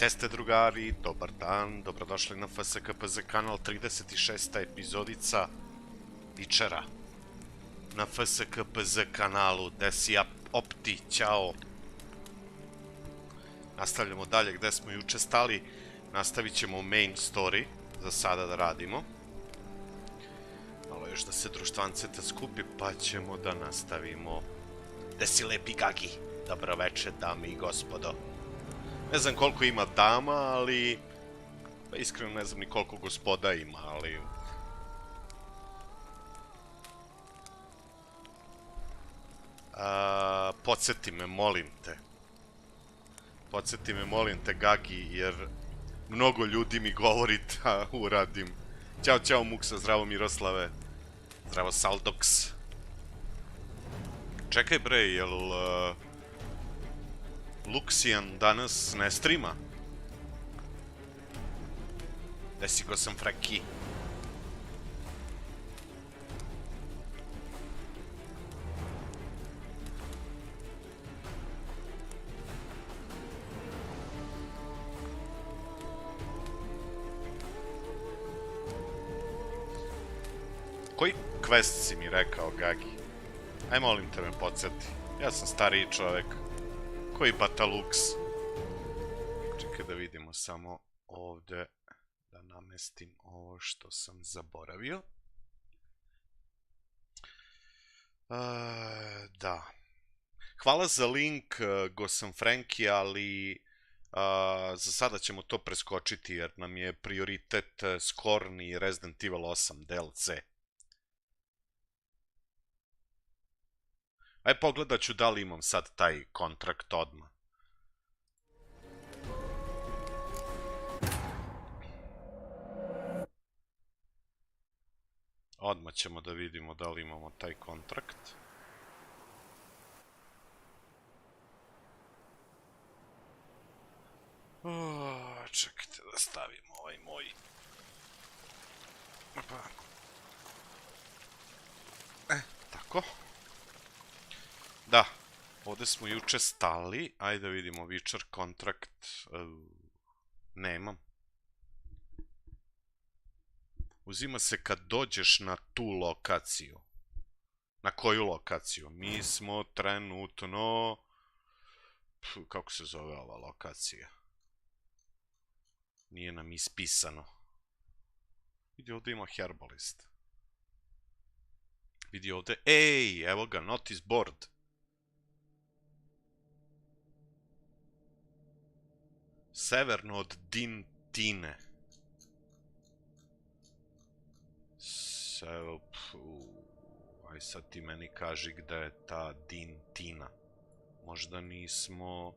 Jeste drugari, dobar dan, dobrodošli na FskpZ kanal, 36. epizodica večera na FskpZ kanalu, gde si opti, ćao. Nastavljamo dalje gde smo juče stali, nastavit ćemo main story, za sada da radimo. Malo još da se društvanceta skupi, pa ćemo da nastavimo. Gde si lepi gagi, dobro večer dame i gospodo. Ne znam koliko ima dama, ali... Pa iskreno ne znam ni koliko gospoda ima, ali... Podsjeti me, molim te. Podsjeti me, molim te, Gagi, jer... Mnogo ljudi mi govori da uradim. Ćao, ćao, Muksa, zdravo Miroslave. Zdravo Saldox. Čekaj bre, jel... Luxian danas ne strima? Desi go sam fraki. Koji quest si mi rekao, Gagi? Aj molim te me podsjeti. Ja sam stariji čovek. Koji Batalux? Čekaj da vidimo samo ovde, da namestim ovo što sam zaboravio. Da. Hvala za link, Gosam Franki, ali za sada ćemo to preskočiti jer nam je prioritet Scorn i Resident Evil 8 DLC. Aj pogledat ću da li imam sad taj kontrakt odmah. Odmah ćemo da vidimo da li imamo taj kontrakt. Čekajte da stavimo ovaj moj. Tako. Da, ovde smo juče stali, ajde da vidimo Witcher kontrakt, nemam. Uzima se kad dođeš na tu lokaciju. Na koju lokaciju? Mi smo trenutno... Kako se zove ova lokacija? Nije nam ispisano. Vidi ovde ima herbalist. Vidi ovde, ej, evo ga, notice board. Severno od Dintine. Aj sad ti meni kaži gde je ta Dintina. Možda nismo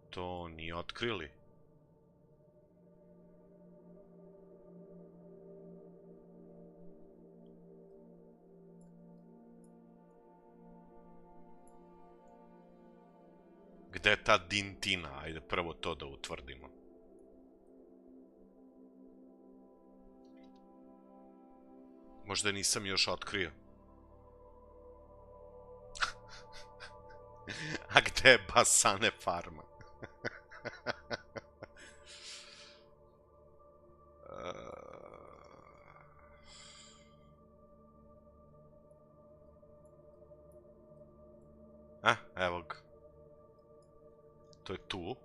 to ni otkrili. Gde je ta Dintina? Ajde prvo to da utvrdimo. Možda nisam još otkrio. A gde je Basane farma? Evo ga. To je tu.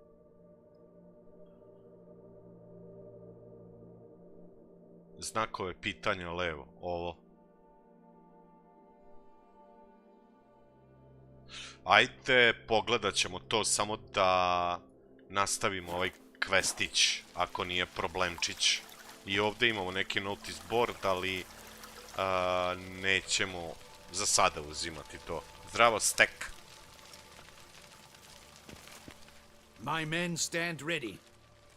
Znakove pitanja levo, ovo. Ajde, pogledat ćemo to, samo da nastavimo ovaj kvestić, ako nije problemčić. I ovde imamo neki notice board, ali nećemo za sada uzimati to. Zdravo, Stek. My men stand ready.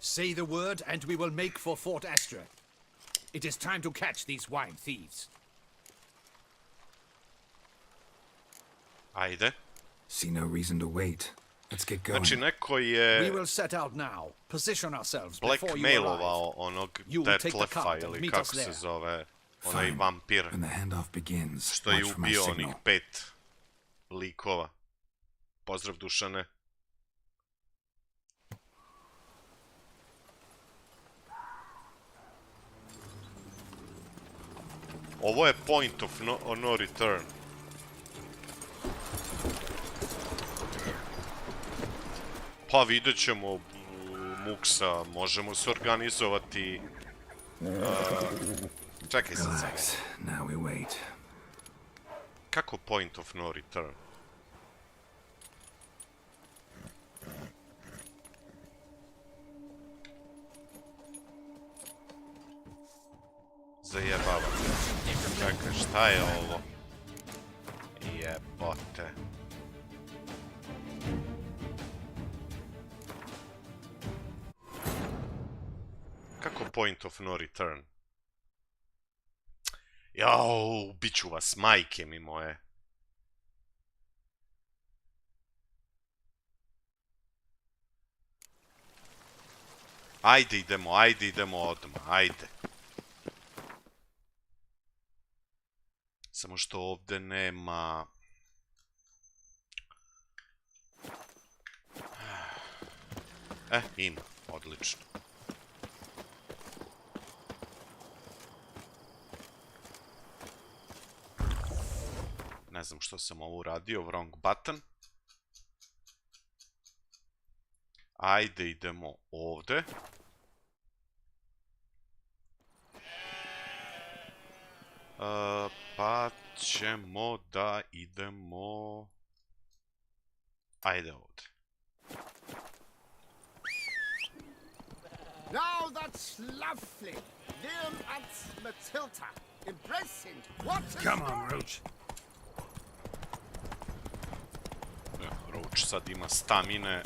Say the word and we will make for Fort Astra. It is time to catch these wine thieves. Ajde. See no reason to wait. Let's get going. Znači, neko je We will set out now. Position ourselves before you blackmailovao arrive. onog You will take the Detlefa, count and ili meet kako us se there. zove, onaj Fine. vampir, When the handoff begins, što je watch for my ubio onih signal. 5 likova. Pozdrav, Dušane. Ovo je point of no return. Pa vidjet ćemo, Muksa, možemo se organizovati... Čekaj sad sad. Relax. Now we wait. Kako point of no return? Zajebavate. Čekaj, šta je ovo? Jebote. Kako point of no return? Jao, biću vas, majke mi moje. Ajde idemo odmah, ajde. Samo što ovdje nema... Ima, odlično. Ne znam što sam ovo uradio, wrong button. Ajde, idemo ovdje. Pa ćemo da idemo... Ajde ovdje. Now that's lovely. Liam and Matilda embracing. What a Come on, Roach. Roach sad ima stamine.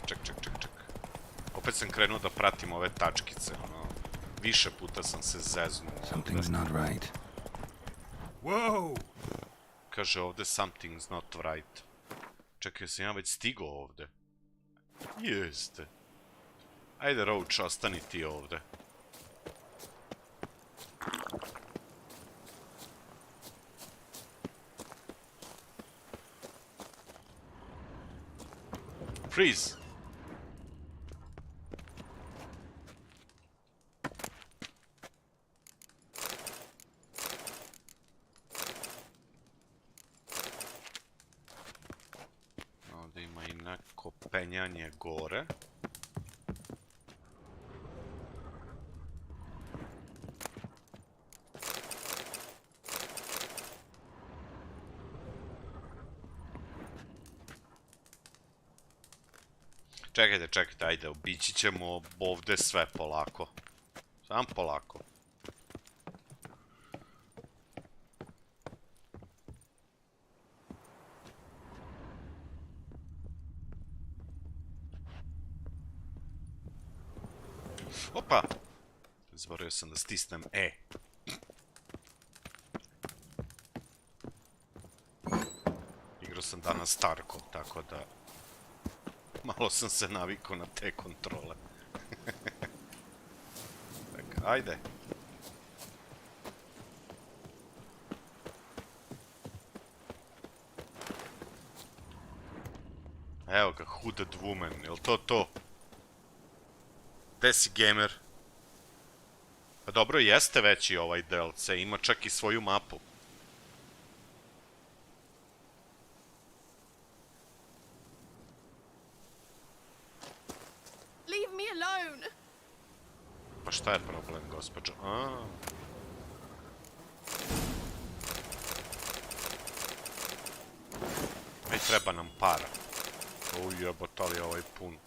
Ček. Opet sam krenuo da pratim ove tačkice, ono. Više puta sam se zeznuo. Something's not right. Whoa! Kaže ovdje something's not right. Čekaj, sam ja već stigao ovdje. Jeste. Ajde, Roach, ostani ti ovdje. Freeze! Ovdje ima i neko penjanje gore. Čekajte, ajde, obići ćemo ovdje sve polako. Sam polako. Opa! Zaboravio sam da stisnem E. Igrao sam danas Tarkov, tako da... Malo sam se navikao na te kontrole. Ajde. Evo ga, Hooded Woman, jel to to? Gde si, gamer? Pa dobro, jeste veći ovaj DLC, ima čak i svoju mapu. Leave me alone. Pa šta je problem, gospođo? Aj, treba nam para. Ujebot, ali ovaj pun.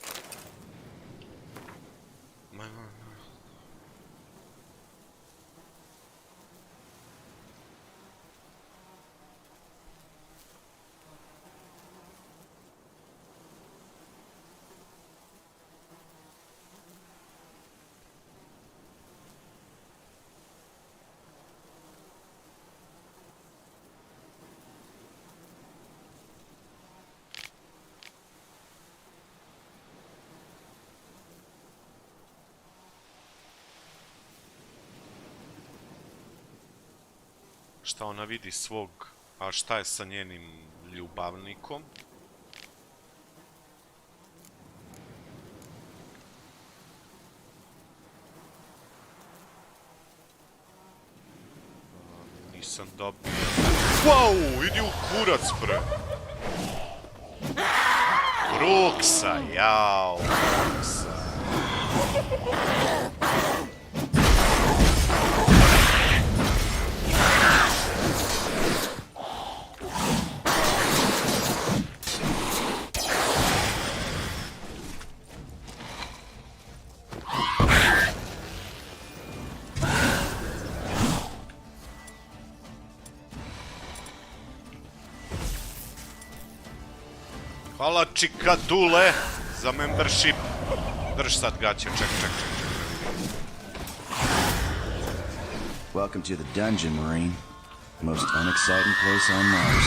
Šta ona vidi svog, a šta je sa njenim ljubavnikom? sam dobio. Wow, idi u kurac, bre. Ursa, jao, Ursa. Hvala čikadule za membership. Drž sad gaće, ček. Welcome to the dungeon, Marine. Most unexciting place on Mars.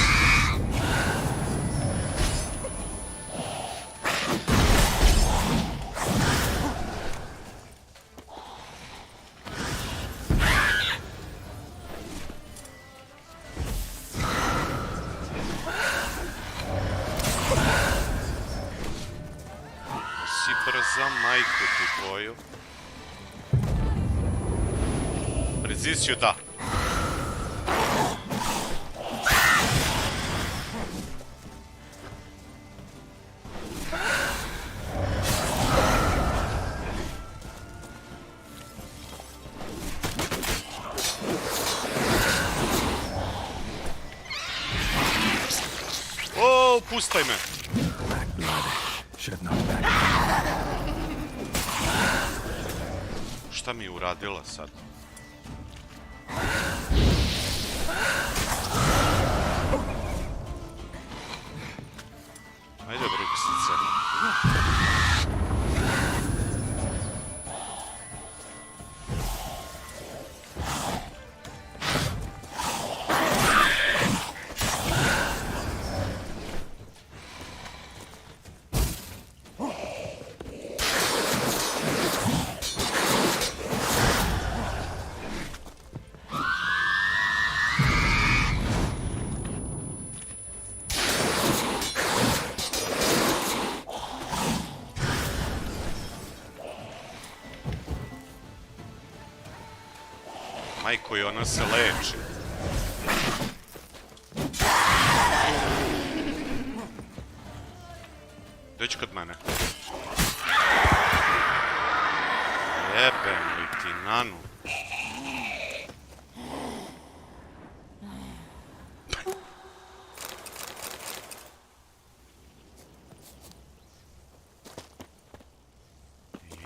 Brza majku ti tvoju. Preziciju da. O, pustaj me. Black blood. Should not back. Šta mi je uradila sad? Ajde, bruksice. Majko, i ona se leči. Dođi kod mene. Jebem li ti nanu.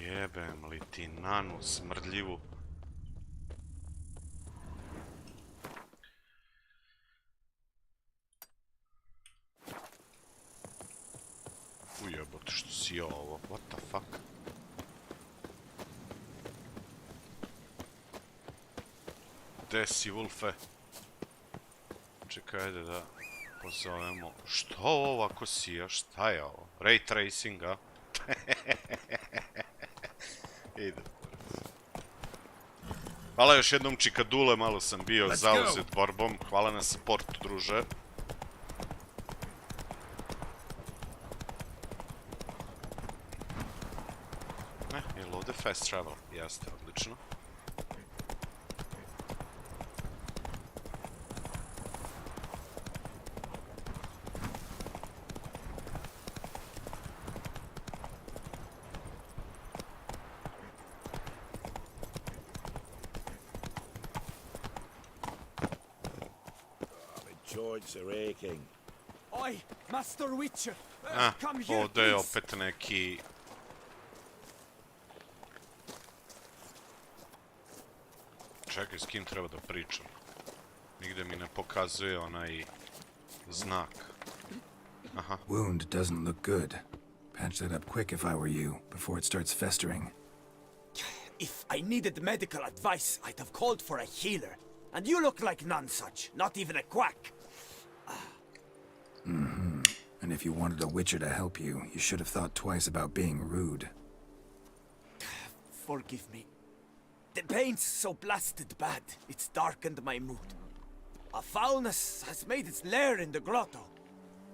Jebem li ti nanu smrdljivu. Ujebote, što si ovo? What the fuck? Gde si, Wolfe? Čekaj, ajde da pozovemo. Što ovo ovako sija? Šta je ovo? Ray tracing, a? Ide. Hvala još jednom čikadule, malo sam bio zauzet borbom. Hvala na supportu, druže. Jel ovdje fast travel? Jeste, odlično. Joints are aching. Oi, Master Witcher! Ah, Come here, ovdje je please. opet neki... Čekaj, s kim treba da pričam? Nigde mi ne pokazuje onaj znak. Aha. Wound doesn't look good. Patch that up quick if I were you, before it starts festering. If I needed medical advice, I'd have called for a healer. And you look like none such, not even a quack. And if you wanted a witcher to help you, you should have thought twice about being rude. Forgive me. The pain's so blasted bad, it's darkened my mood. A foulness has made its lair in the grotto.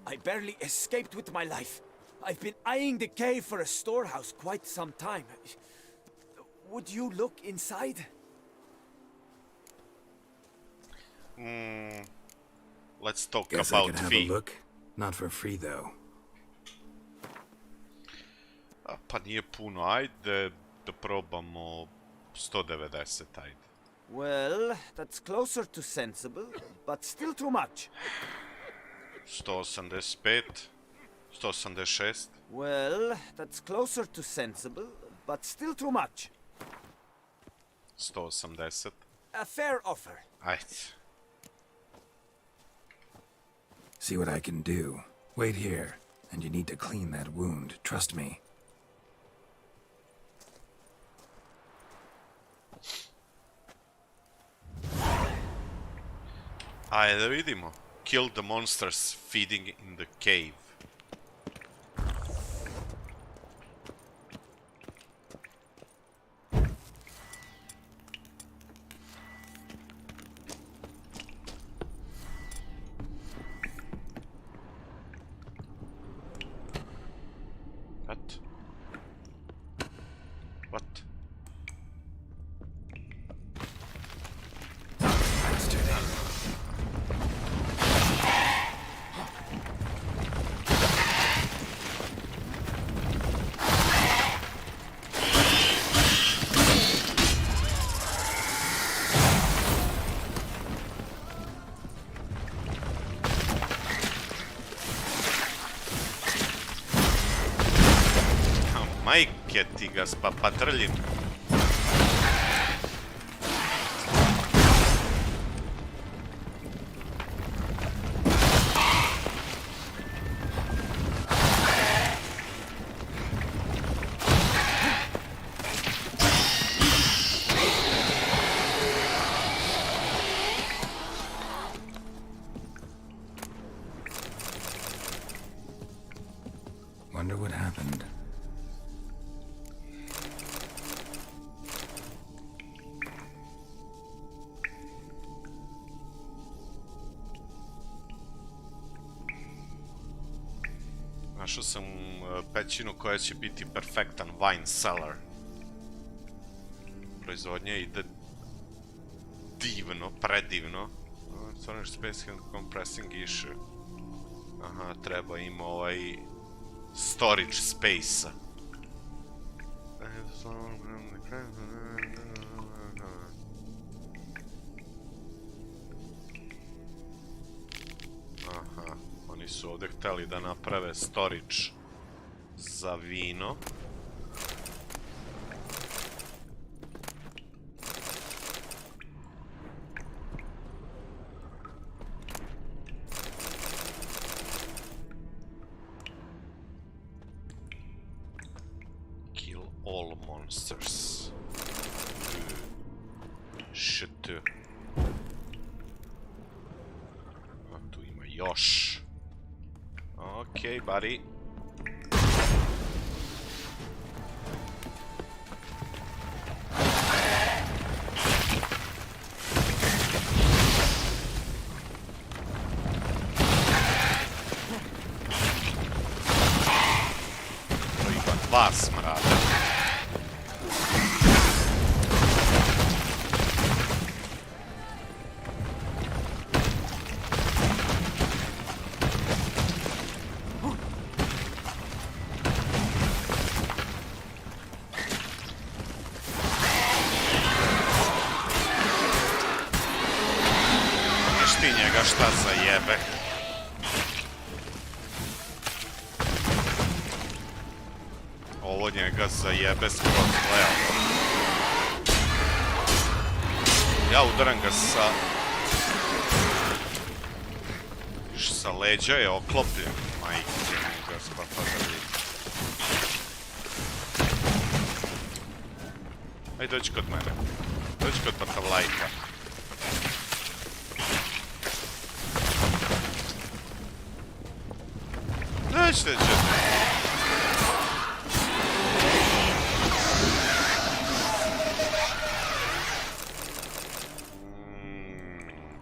I barely escaped with my life. I've been eyeing the cave for a storehouse quite some time. Would you look inside? Let's talk Guess I about could have fee. a look. Not for free, though. Pa nije puno, ajde da probamo 190, ajde. Well, that's closer to sensible, but still too much. 185, 186. Well, that's closer to sensible, but still too much. 180. A fair offer. Ajde. See what I can do. Wait here, and you need to clean that wound, trust me. Ajde da vidimo. Kill the monsters feeding in the cave. What? What? Majke ti ga spapatrljim. Wonder what happened. Našao sam pećinu koja će biti perfektan wine cellar. Proizvodnja ide divno, predivno. Storage space and compressing issue. Aha, treba ima ovaj storage space-a. Aha, oni su ovdje hteli da naprave storage za vino. Kill all monsters. Shit. A tu ima još. Okay, buddy. To ima dva smrada. Ti njega šta zajebe. Ovo njega zajebe skroz, gledam. Ja udaram ga sa... Sa leđa je oklopljen. Majke njega spapadali. Ajde, dođi kod mene. Dođi kod patavlajka. Nećete.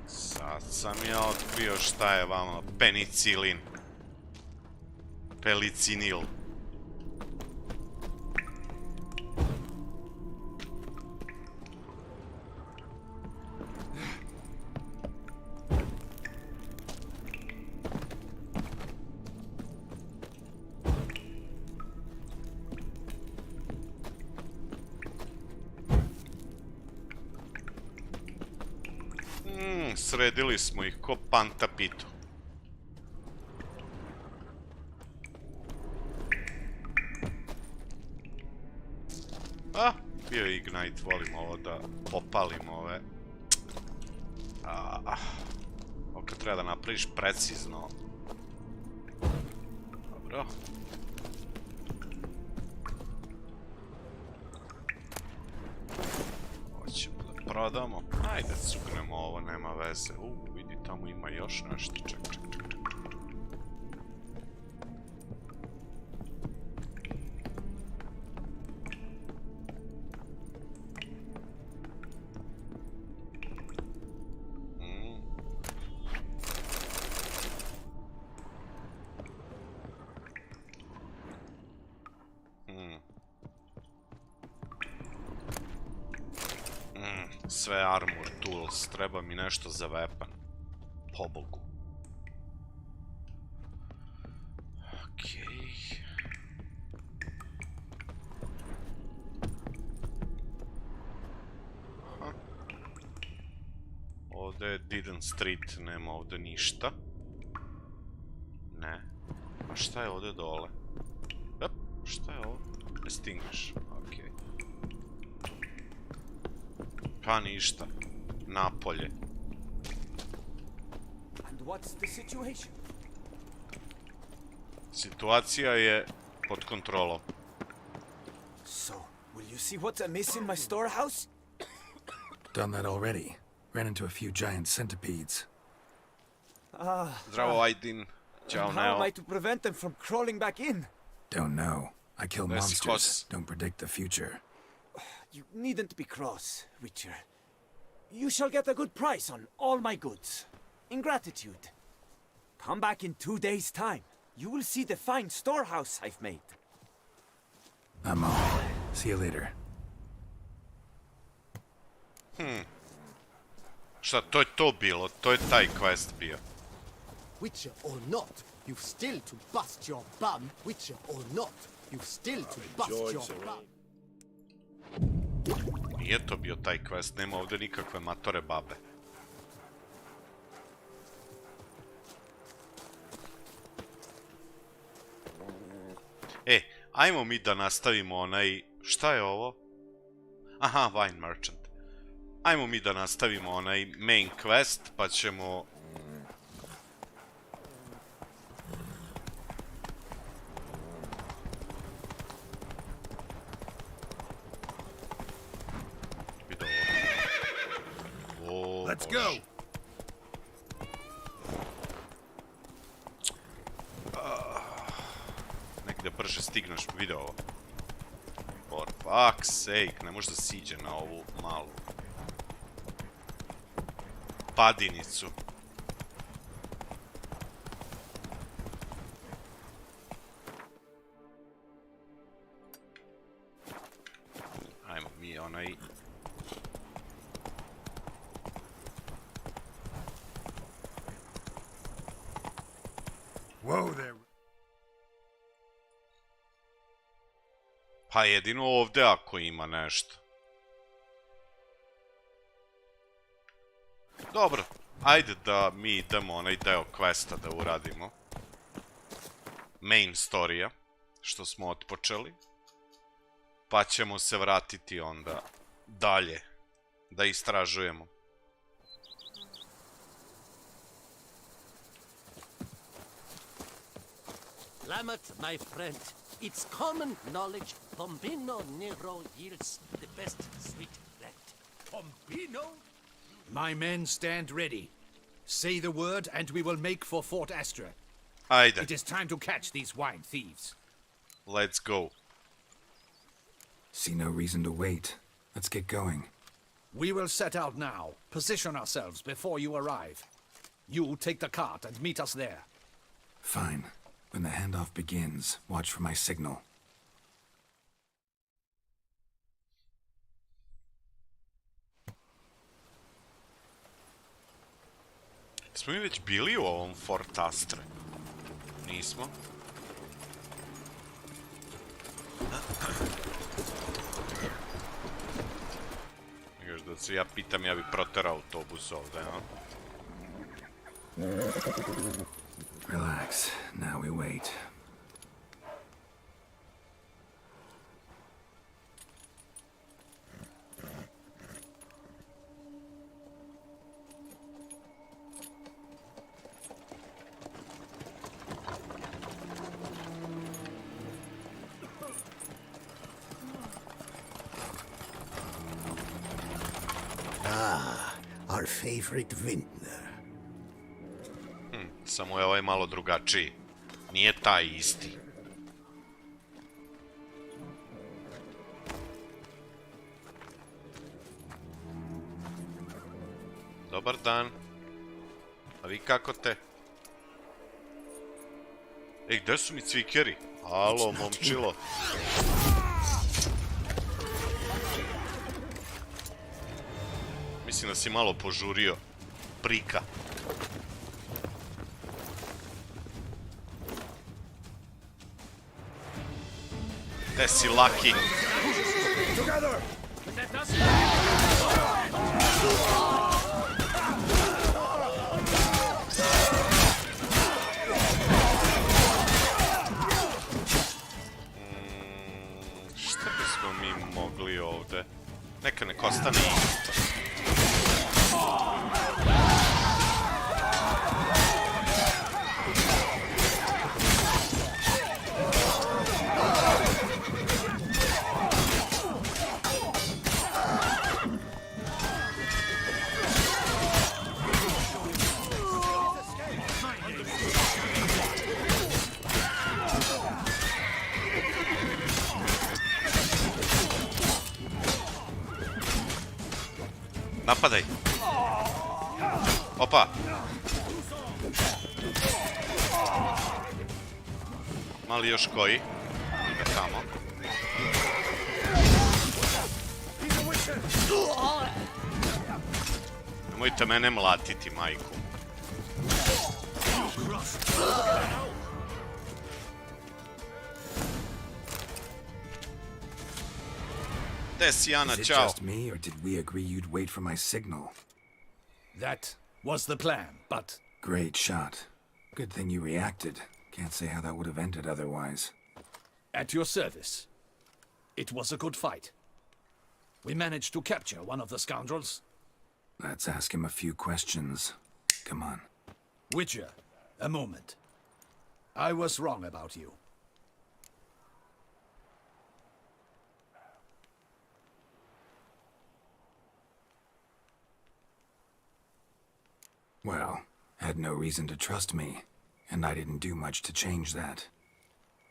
Sad sam ja otkrio šta je vama penicilin. Pelicinil. sredili smo ih ko panta pitu. Bio je Ignite, volim ovo da popalim ove. Ovo kad treba da napraviš precizno. Dobro. Ovo ćemo da prodamo. Ajde, cugnemo ovo, nema veze. Vidi, tamo ima još nešto. Ček. Sve armor tools, treba mi nešto za weapon. Pobogu. Okej. Ovdje je Didn't Street, nema ovdje ništa. Ne. A šta je ovdje dole? Šta je ovo? Extinguish, okej. Pa ništa. Napolje. Situacija je pod kontrolom. So, will you see what's amiss in my storehouse? Done that already. Ran into a few giant centipedes. Zdravo, Aydin. Ćao, And how am Neo. I to prevent them from crawling back in? Don't know. I kill Let's monsters. cross. Don't predict the future. You needn't be cross, Witcher. You shall get a good price on all my goods. In gratitude. Come back in 2 days' time. You will see the fine storehouse I've made. I'm on. See you later. Šta, to je to bilo? To je taj quest bio. Witcher or not, you've still to bust your bum. Witcher or not, you've still to bust George your Sir. bum. Nije to bio taj quest, nema ovdje nikakve matore babe. Ajmo mi da nastavimo onaj... Šta je ovo? Aha, Wine Merchant. Ajmo mi da nastavimo onaj main quest, pa ćemo... Vidi ovo. Let's go. Negde brže stigneš, vidi ovo. For fuck's sake, ne može da siđe na ovu malu padinicu. Ajmo mi onaj... Whoa there. Pa jedino ovdje ako ima nešto. Dobro, ajde da mi idemo onaj deo questa da uradimo. Main storija, što smo otpočeli. Pa ćemo se vratiti onda dalje, da istražujemo. Lamet, my friend, it's common knowledge Pompino Nero yields the best sweet bread. Pompino? My men stand ready. Say the word and we will make for Fort Astra. Ajde, It is time to catch these wine thieves. let's go. See no reason to wait. Let's get going. We will set out now. Position ourselves before you arrive. You take the cart and meet us there. Fine. When the handoff begins, watch for my signal. Smo mi već bili u ovom Fort Astra? Nismo. Još da se ja pitam, ja bi proterao autobus ovdje, no? Relax. Now we wait. Our favorite vintner. Samo je ovaj malo drugačiji. Nije taj isti. Dobar dan. A vi kako te? Ej, gde su mi cvikeri? Alo, momčilo. Mislim da si malo požurio. Prika. Gde si, Lucky? Šta bismo mi mogli ovde? Neka nek ostane isto. Napadaj. Opa. Mali još koji. Ide tamo. Nemojte mene mlatiti, majku. Is it just me, or did we agree you'd wait for my signal? That was the plan, but... Great shot. Good thing you reacted. Can't say how that would have ended otherwise. At your service. It was a good fight. We managed to capture one of the scoundrels. Let's ask him a few questions. Come on. Witcher, a moment. I was wrong about you. Well, had no reason to trust me, and I didn't do much to change that.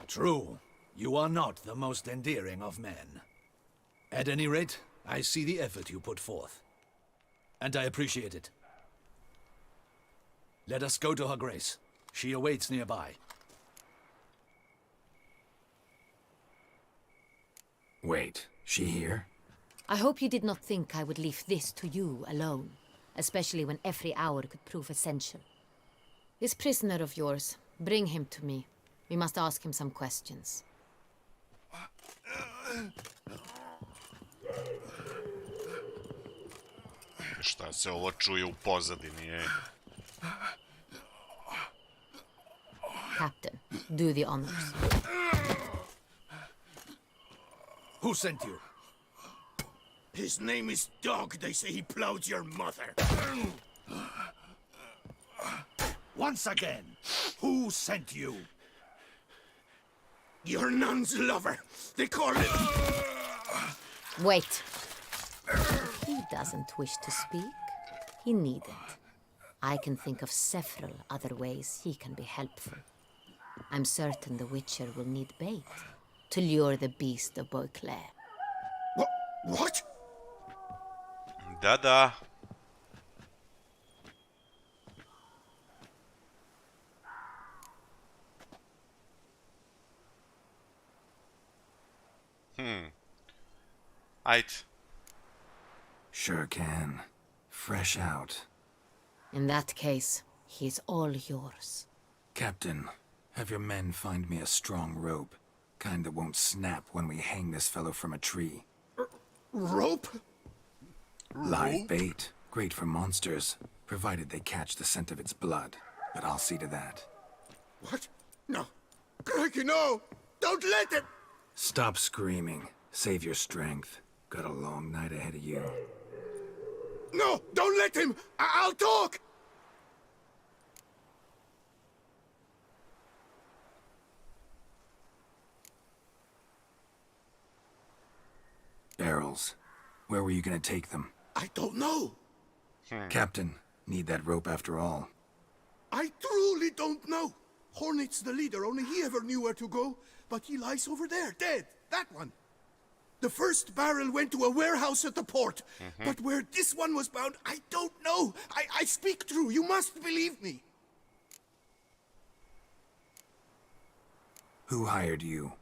True. You are not the most endearing of men. At any rate, I see the effort you put forth. And I appreciate it. Let us go to her grace. She awaits nearby. Wait, she here? I hope you did not think I would leave this to you alone, especially when every hour could prove essential. This prisoner of yours, bring him to me. We must ask him some questions. Šta se ovo čuje u pozadini, ej? Captain, do the honors. Who sent you? His name is Dog. They say he plowed your mother. Once again, who sent you? Your nun's lover. They call it... Wait. If he doesn't wish to speak, he needn't. I can think of several other ways he can be helpful. I'm certain the Witcher will need bait to lure the beast of Beauclair. What? Da. Ajde. Sure can. Fresh out. In that case, he's all yours. Captain, have your men find me a strong rope. Kind that won't snap when we hang this fellow from a tree. Rope? Live bait. Great for monsters. provided they catch the scent of its blood. But I'll see to that. What? No. Crikey, no! Don't let him! Stop screaming. Save your strength. Got a long night ahead of you. No! Don't let him! I'll talk! Barrels. Where were you gonna take them? I don't know. Captain, need that rope after all. I truly don't know. Hornet's the leader, only he ever knew where to go. But he lies over there, dead. That one. The first barrel went to a warehouse at the port. But where this one was bound, I don't know. I speak true. You must believe me. Who hired you?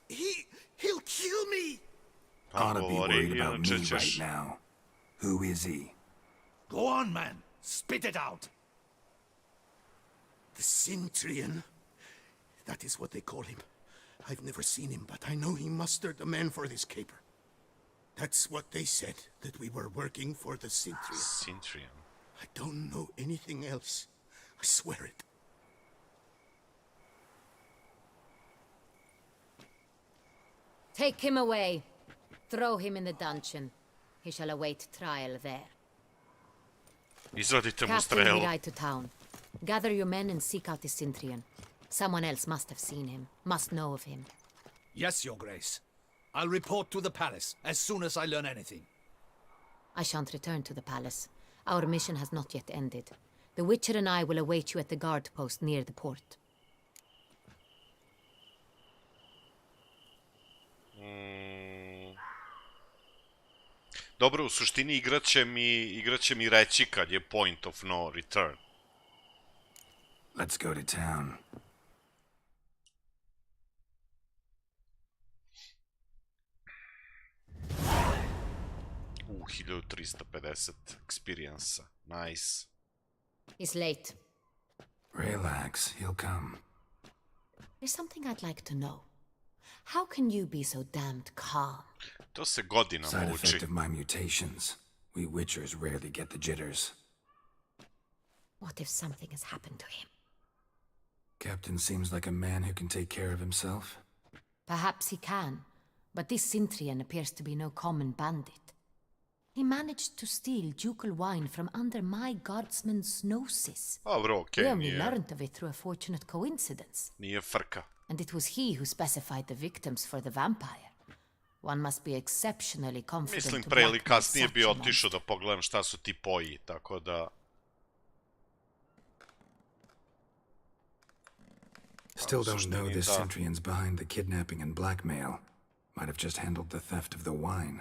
He'll kill me. Ought to be worried about me right now. Who is he? Go on, man. Spit it out. The Cintrian. That is what they call him. I've never seen him, but I know he mustered the men for this caper. That's what they said, that we were working for the Cintrian. Cintrian. I don't know anything else. I swear it. Take him away. Throw him in the dungeon. He shall await trial there. Izvadite mu Captain, we strelu. ride to town. Gather your men and seek out the Cintrian. Someone else must have seen him, must know of him. Yes, Your Grace. I'll report to the palace as soon as I learn anything. I shan't return to the palace. Our mission has not yet ended. The Witcher and I will await you at the guard post near the port. Dobro, u suštini igrat će mi reći kad je point of no return. Let's go to town. 1350 experience. Nice. He's late. Relax, he'll come. There's something I'd like to know. How can you be so damned calm? To se godinama Side uči. effect of my mutations. We Witchers rarely get the jitters. What if something has happened to him? Captain seems like a man who can take care of himself. Perhaps he can, but this Cintrian appears to be no common bandit. He managed to steal ducal wine from under my guardsman's noses. Dobro, okej, We only nije, learned of it through a fortunate coincidence. nije frka. And it was he who specified the victims for the vampire. One must be exceptionally confident Mislim to pre ili blackmail kasnije such bi a otišao monster. da pogledam šta su ti poji, tako da... Still don't know this da. Centrion's behind the kidnapping and blackmail. Might have just handled the theft of the wine.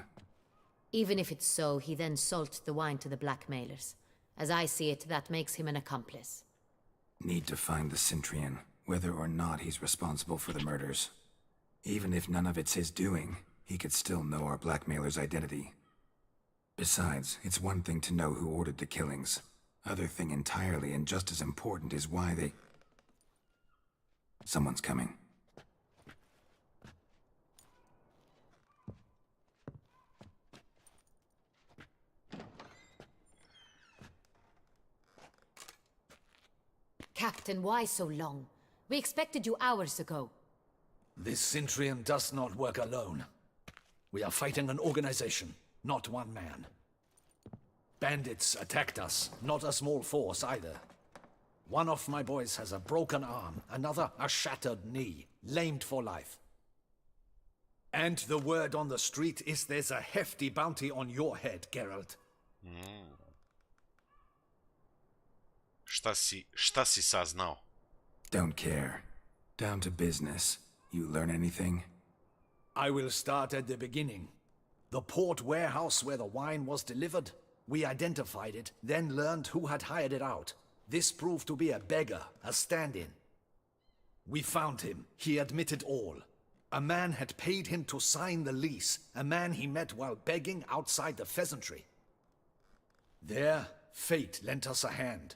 Even if it's so, he then sold the wine to the blackmailers. As I see it, that makes him an accomplice. Need to find the Centrion, whether or not he's responsible for the murders. Even if none of it's his doing, he could still know our blackmailer's identity. Besides, it's one thing to know who ordered the killings. Other thing entirely, and just as important, is why they... Someone's coming. Captain, why so long? We expected you hours ago. This Cintrian does not work alone. We are fighting an organization, not one man. Bandits attacked us, not a small force either. One of my boys has a broken arm, another a shattered knee, lamed for life. And the word on the street is there's a hefty bounty on your head, Geralt. Šta si saznao? Don't care. Down to business. You learn anything? I will start at the beginning. The port warehouse where the wine was delivered, we identified it, then learned who had hired it out. This proved to be a beggar, a stand-in. We found him. He admitted all. A man had paid him to sign the lease, a man he met while begging outside the pheasantry. There, fate lent us a hand.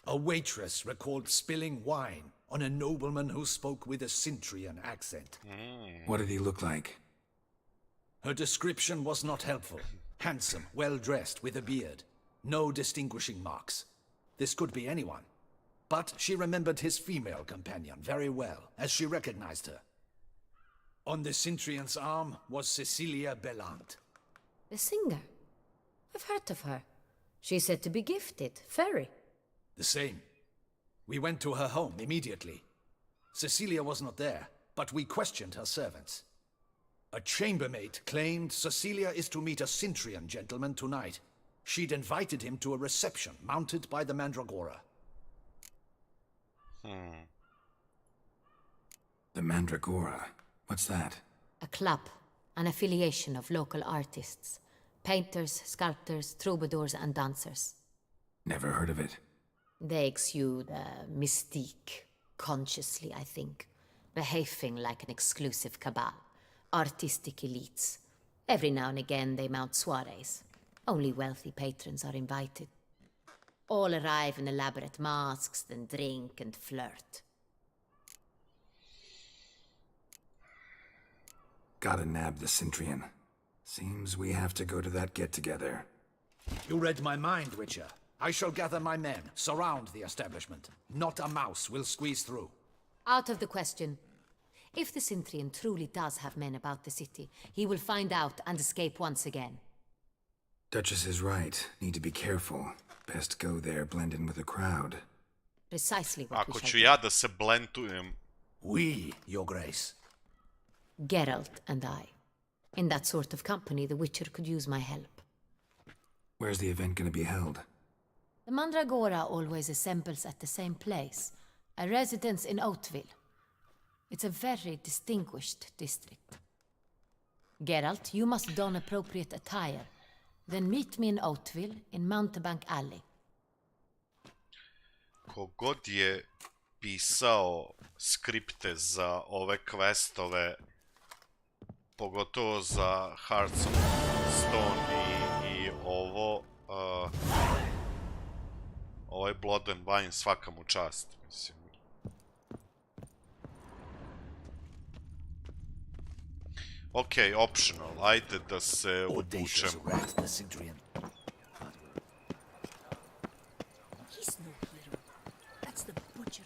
A waitress recalled spilling wine on a nobleman who spoke with a Cintrian accent. What did he look like? Her description was not helpful. Handsome, well-dressed, with a beard. No distinguishing marks. This could be anyone. But she remembered his female companion very well, as she recognized her. On the Cintrian's arm was Cecilia Bellant. The singer. I've heard of her. She's said to be gifted, fairy. The same. We went to her home immediately. Cecilia was not there, but we questioned her servants. A chambermaid claimed Cecilia is to meet a Cintrian gentleman tonight. She'd invited him to a reception mounted by the Mandragora. The Mandragora? What's that? A club, an affiliation of local artists. Painters, sculptors, troubadours and dancers. Never heard of it. They exude mystique, consciously, I think. Behaving like an exclusive cabal. Artistic elites. Every now and again they mount soirees. Only wealthy patrons are invited. All arrive in elaborate masks, then drink and flirt. Gotta nab the Cintrian. Seems we have to go to that get-together. You read my mind, Witcher. I shall gather my men, surround the establishment. Not a mouse will squeeze through. Out of the question. If the Cintrian truly does have men about the city, he will find out and escape once again. Duchess is right. Need to be careful. Best go there, blend in with the crowd. Precisely what we Ako shall ću do. ja da se blendujem. We, your grace. Geralt and I. In that sort of company, the Witcher could use my help. Where's the event gonna be held? The Mandragora always assembles at the same place, a residence in Oatville. It's a very distinguished district. Geralt, you must don appropriate attire. Then meet me in Oatville, in Mountebank Alley. Kogod je pisao skripte za ove questove, pogotovo za Hearts of Stone i ovo, ovaj Blood and Wine, svaka mu čast, mislim. Ok, optional, ajde da se Audacious obučem. rat, the Cintrian. He's no hero. That's the butcher.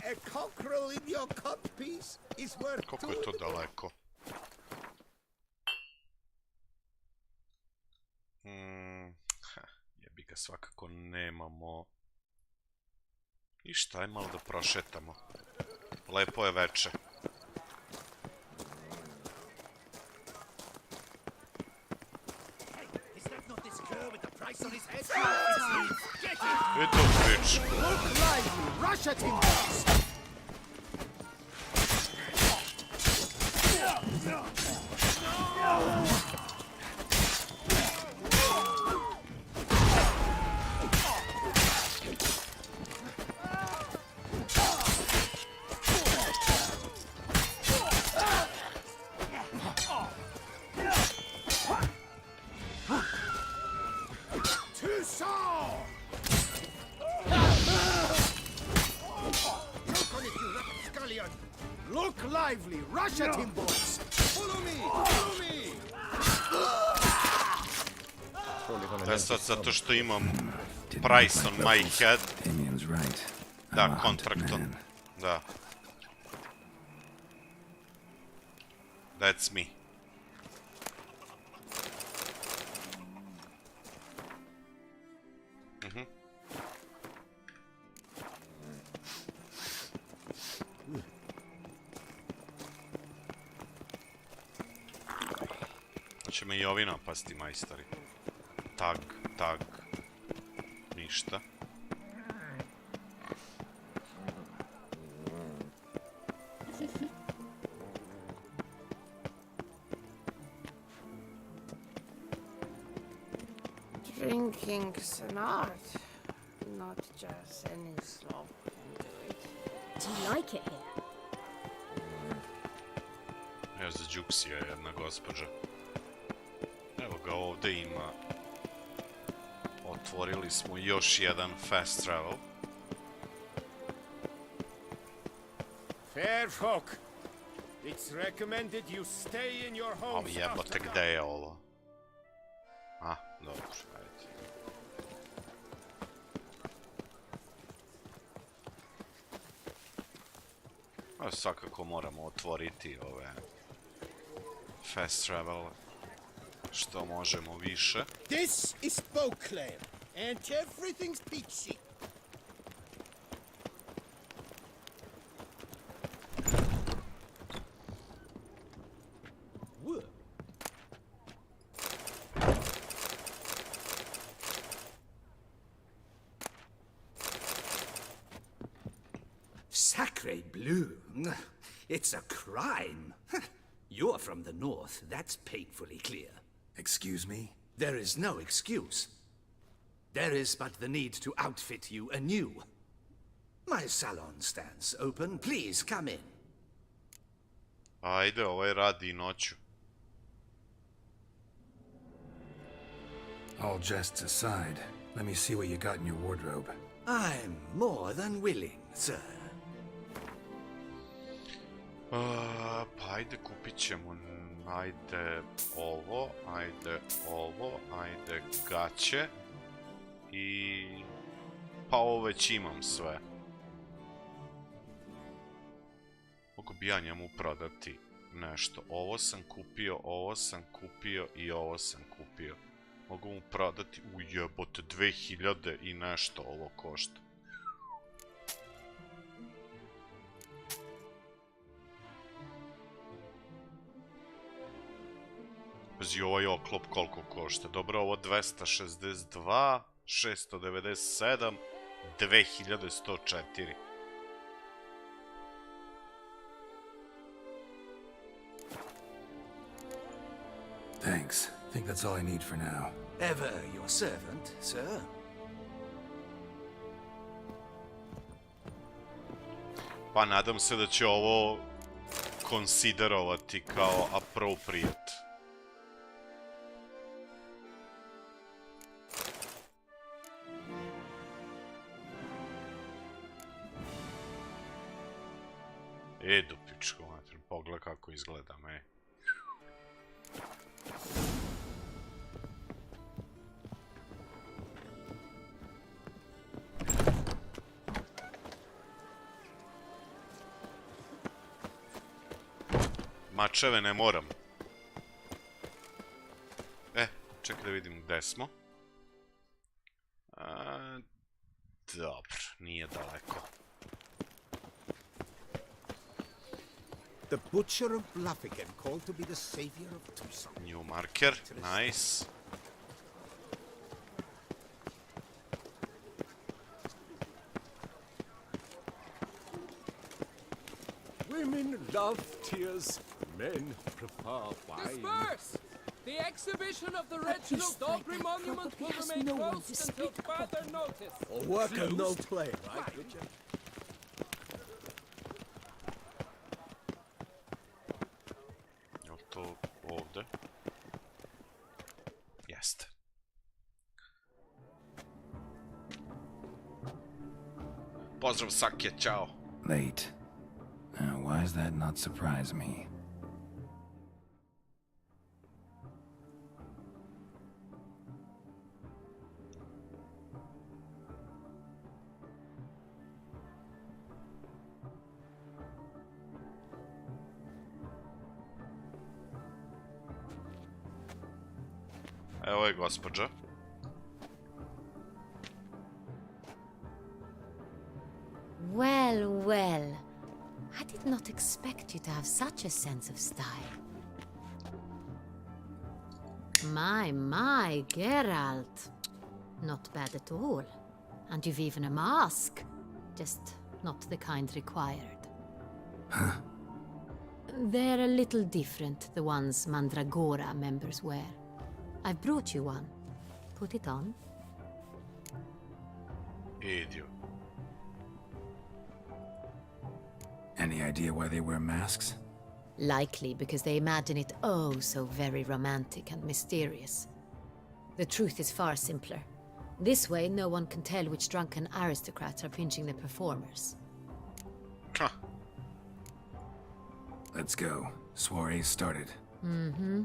A cockerel in your cut piece is worth Koliko je to daleko? Jebi ga, svakako nemamo. I šta je malo da prošetamo? Lepo je veče. Idu pičku. Rush at him! Look lively! Rush at him, boys! Follow me! Follow me! To je sad zato što imam price on my head. Damien's right. Da, I'm a hunted contract on. man. Da. That's me. Će me i ovi napasti, majstori. Tag, tag. Ništa. Drinking's an art, not just any slob can do it. Do you like it here? Evo za Džuksija jedna gospođa. Evo ga, ovdje ima. Otvorili smo još jedan fast travel. Fair folk, it's recommended you stay in your Ali homes jebote, after gde je ovo? A, dobro, ajde. A svakako moramo otvoriti ove fast travel što možemo više. This is Beauclair, and everything's peachy. Sacre bleu! It's a crime. You're from the north, that's painfully clear. Excuse me? There is no excuse. There is but the need to outfit you anew. My salon stands open. Please come in. Ajde, ovaj radi noću. All jests aside, let me see what you got in your wardrobe. I'm more than willing, sir. Pa ajde, kupit ćemo. Ajde ovo, ajde gaće. I... pa ovo već imam sve. Mogu bi ja njemu prodati nešto. Ovo sam kupio i ovo sam kupio. Mogu mu prodati, ujebote, 2000 i nešto ovo košta. Pazi, ovaj oklop koliko košta. Dobro, ovo 262, 697, 2104. Thanks. I think that's all I need for now. Ever your servant, sir. Pa nadam se da će ovo konsiderovati kao appropriate. Do pičko matrim, pogledaj kako izgleda, me. Mačeve ne moram. Čekaj da vidim gde smo. Dobro, nije daleko. The Butcher of Bluffigan, called to be the savior of Tucson. New marker, nice. Women love tears, men prefer wine. Disperse! The exhibition of the Reginald Dogry monument will remain closed until further notice. A work of no play, right, Richard? To ovde. Jeste. Pozdrav Sakje, čao. Late. Why does that not surprise me? Evo je gospođa. Well, well. I did not expect you to have such a sense of style. My, Geralt. Not bad at all. And you've even a mask. Just not the kind required. Huh? They're a little different, the ones Mandragora members wear. I've brought you one. Put it on. Idiot. Any idea why they wear masks? Likely because they imagine it oh so very romantic and mysterious. The truth is far simpler. This way, no one can tell which drunken aristocrats are pinching the performers. Huh. Let's go. Soiree started. Mm-hmm.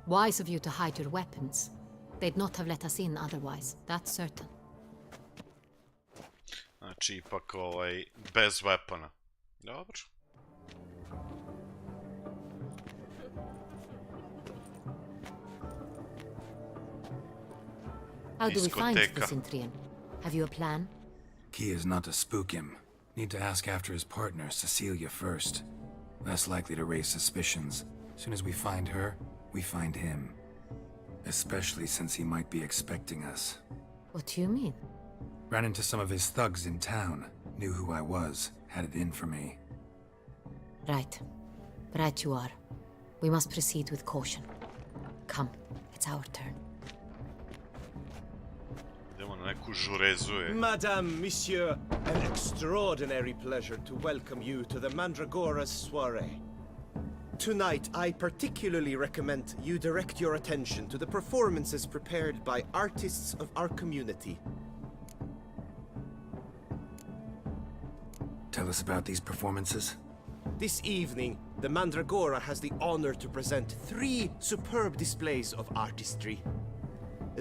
Wise of you to hide your weapons. They'd not have let us in otherwise, that's certain. Znači, ipak bez weapona. Dobro. How do we find the Discoteca. Centurion? Have you a plan? Key is not to spook him. Need to ask after his partner, Cecilia, first. Less likely to raise suspicions. Soon as we find her, we find him. Especially since he might be expecting us. What do you mean? Ran into some of his thugs in town. Knew who I was. Had it in for me. Right. Right you are. We must proceed with caution. Come, it's our turn. Idemo na neku žurezu je. Madame, Monsieur, an extraordinary pleasure to welcome you to the Mandragora's soiree. Tonight, I particularly recommend you direct your attention to the performances prepared by artists of our community. Tell us about these performances. This evening, the Mandragora has the honor to present 3 superb displays of artistry.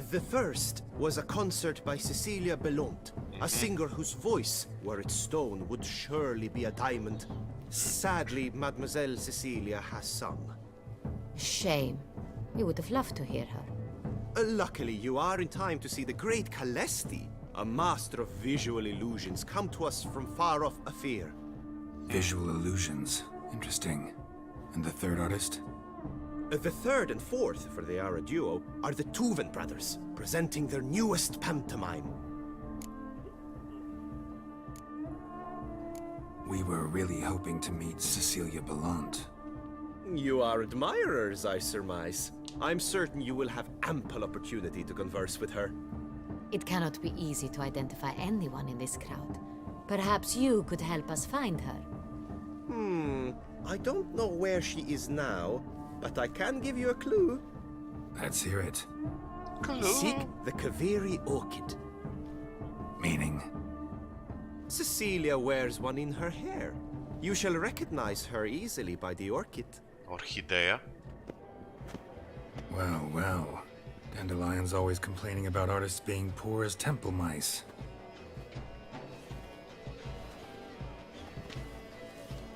The first was a concert by Cecilia Belont, a singer whose voice, were it stone, would surely be a diamond. Sadly, Mademoiselle Cecilia has sung. Shame. We would have loved to hear her. Luckily, you are in time to see the great Calesti, a master of visual illusions, come to us from far off Afir. Visual illusions. Interesting. And the third artist? The third and fourth, for they are a duo, are the Tuven brothers, presenting their newest pantomime. We were really hoping to meet Cecilia Belont. You are admirers, I surmise. I'm certain you will have ample opportunity to converse with her. It cannot be easy to identify anyone in this crowd. Perhaps you could help us find her. I don't know where she is now, but I can give you a clue. Let's hear it. Seek the Kaveri orchid. Meaning? Cecilia wears one in her hair. You shall recognize her easily by the orchid. Orhideja. Well, well. Dandelion's always complaining about artists being poor as temple mice.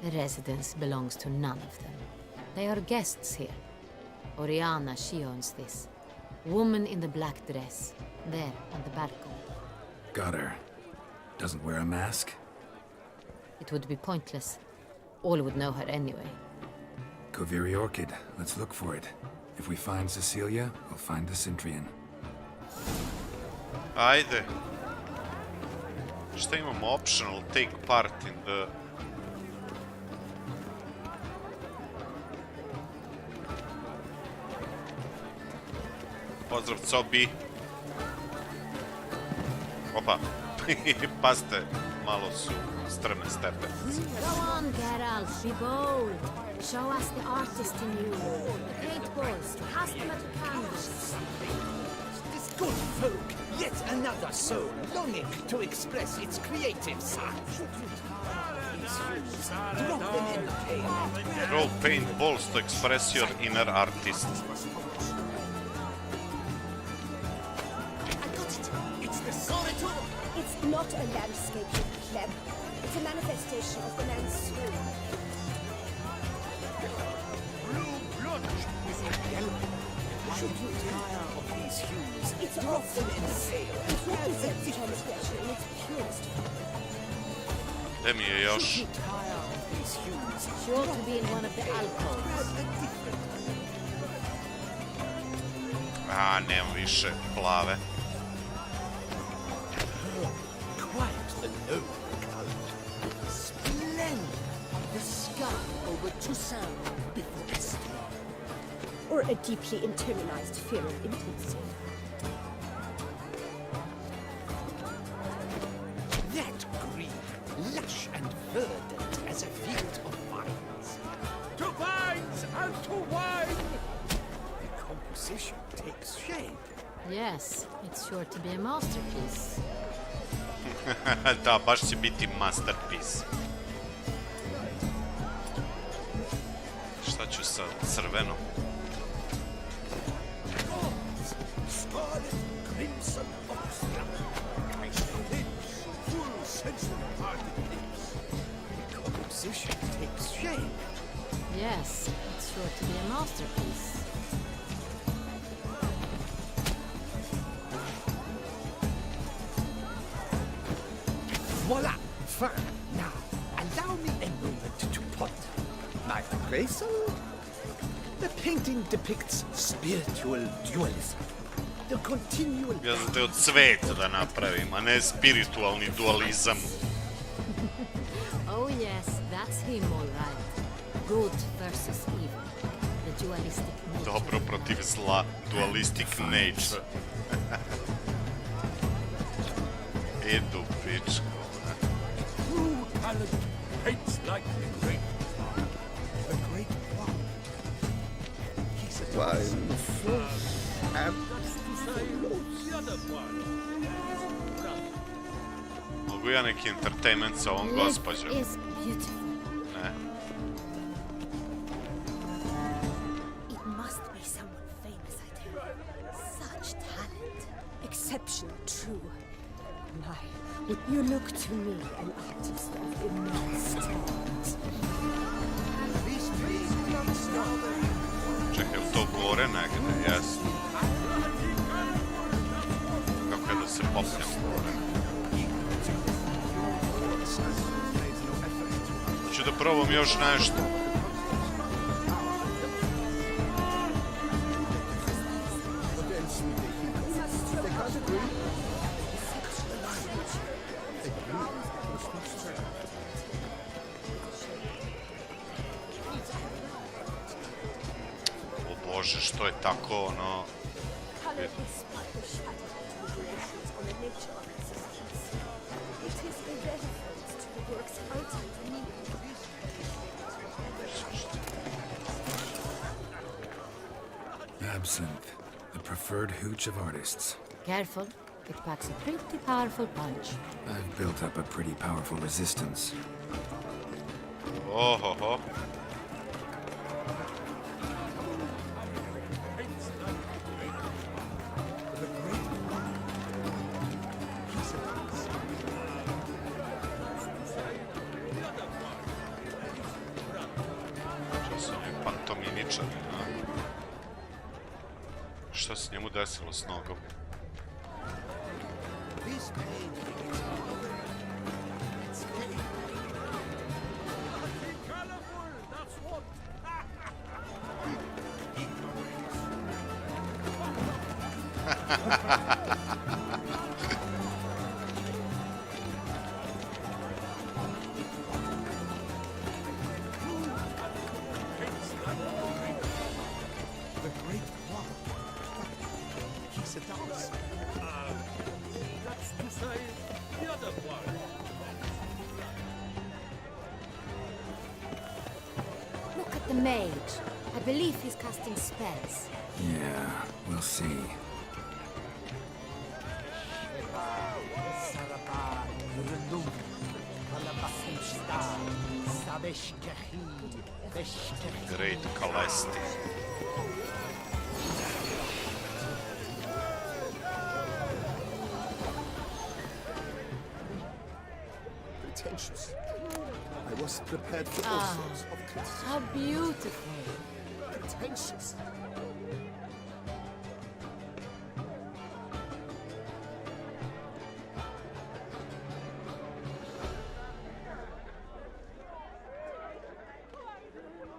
The residence belongs to none of them. They are guests here. Oriana, she owns this. Woman in the black dress. There, on the balcony. Got her. Doesn't wear a mask? It would be pointless. All would know her anyway. Kaveri orchid. Let's look for it. If we find Cecilia, we'll find the Centurion. Ajde. Šta imamo? Optional, take part in the... Pozdrav, Cobi. Opa. Pazite, malo su strme stepenice. Go on, Geralt, be bold. Show us the artist in you. The great boys, cast them at a canvas. This good folk, yet another soul longing to express its creative side. These hues, drop them in pain. Throw paintballs to express your inner artist. It's not a landscape, you pleb. It's a manifestation of the man's soul. Blue blood is a yellow. Should you tire of these hues, It's drop also them in pale. It represents transgression in its purest form. Gde mi je još? Should you tire of these hues, Sure to be in one of the alcoves. grab a different A, nemam više plave. Quite the noble color. Splendid. The sky over Toussaint before Esther. Or a deeply internalized fear of intimacy. That green, lush and verdant as a field of vines. To vines and to wine! The composition takes shape. Yes, it's sure to be a masterpiece. Da, baš će biti masterpiece. Šta ću sa crvenom? Scarlet crimson oxflam. Lips, full sensual parted lips. The composition takes shape. Yes, it's sure to be a masterpiece. Voila! Fine. Now, allow me a moment to ponder. My appraisal? The painting depicts spiritual dualism. The continual... Ja sam teo cvet da napravim, a ne spiritualni dualizam. Oh yes, that's him all right. Good versus evil. The dualistic nature. Dobro protiv zla, dualistic nature. Idu pičku. True talent paints like a great one. A great one. He's a wine flush and The other one. Mogu ja neki entertainment sa ovom gospođom? Life is beautiful. Ne. It must be someone famous, I tell you. Such talent. Exceptional, true. My, you look to me, an artist of immense talent. Čekaj, je to gore negde? Jasno. Kako je da se popnem gore? Hoću da probam još nešto. O Bože, što je tako, ono... Absinthe, the preferred hooch of artists. Careful, it packs a pretty powerful punch. I've built up a pretty powerful resistance. Oh, ho, ho. Šta se njemu desilo s nogom? Look at the mage. I believe he's casting spells. Yeah, we'll see. Great Kalesti. Pretentious. I was prepared for all sorts of criticism. How beautiful. Pretentious.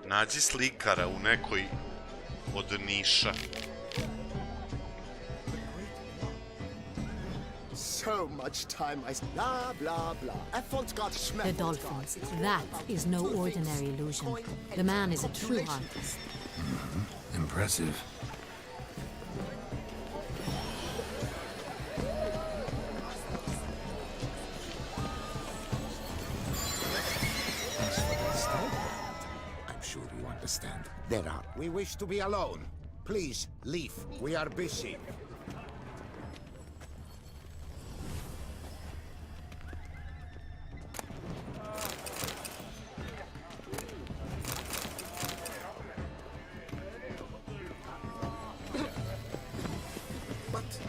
Nađi slikara u nekoj od niša. So much time I... Blah, blah, blah. The dolphins. That is no ordinary illusion. The man is a true artist. Impressive. I'm sure you understand. There are. We wish to be alone. Please, leave. We are busy.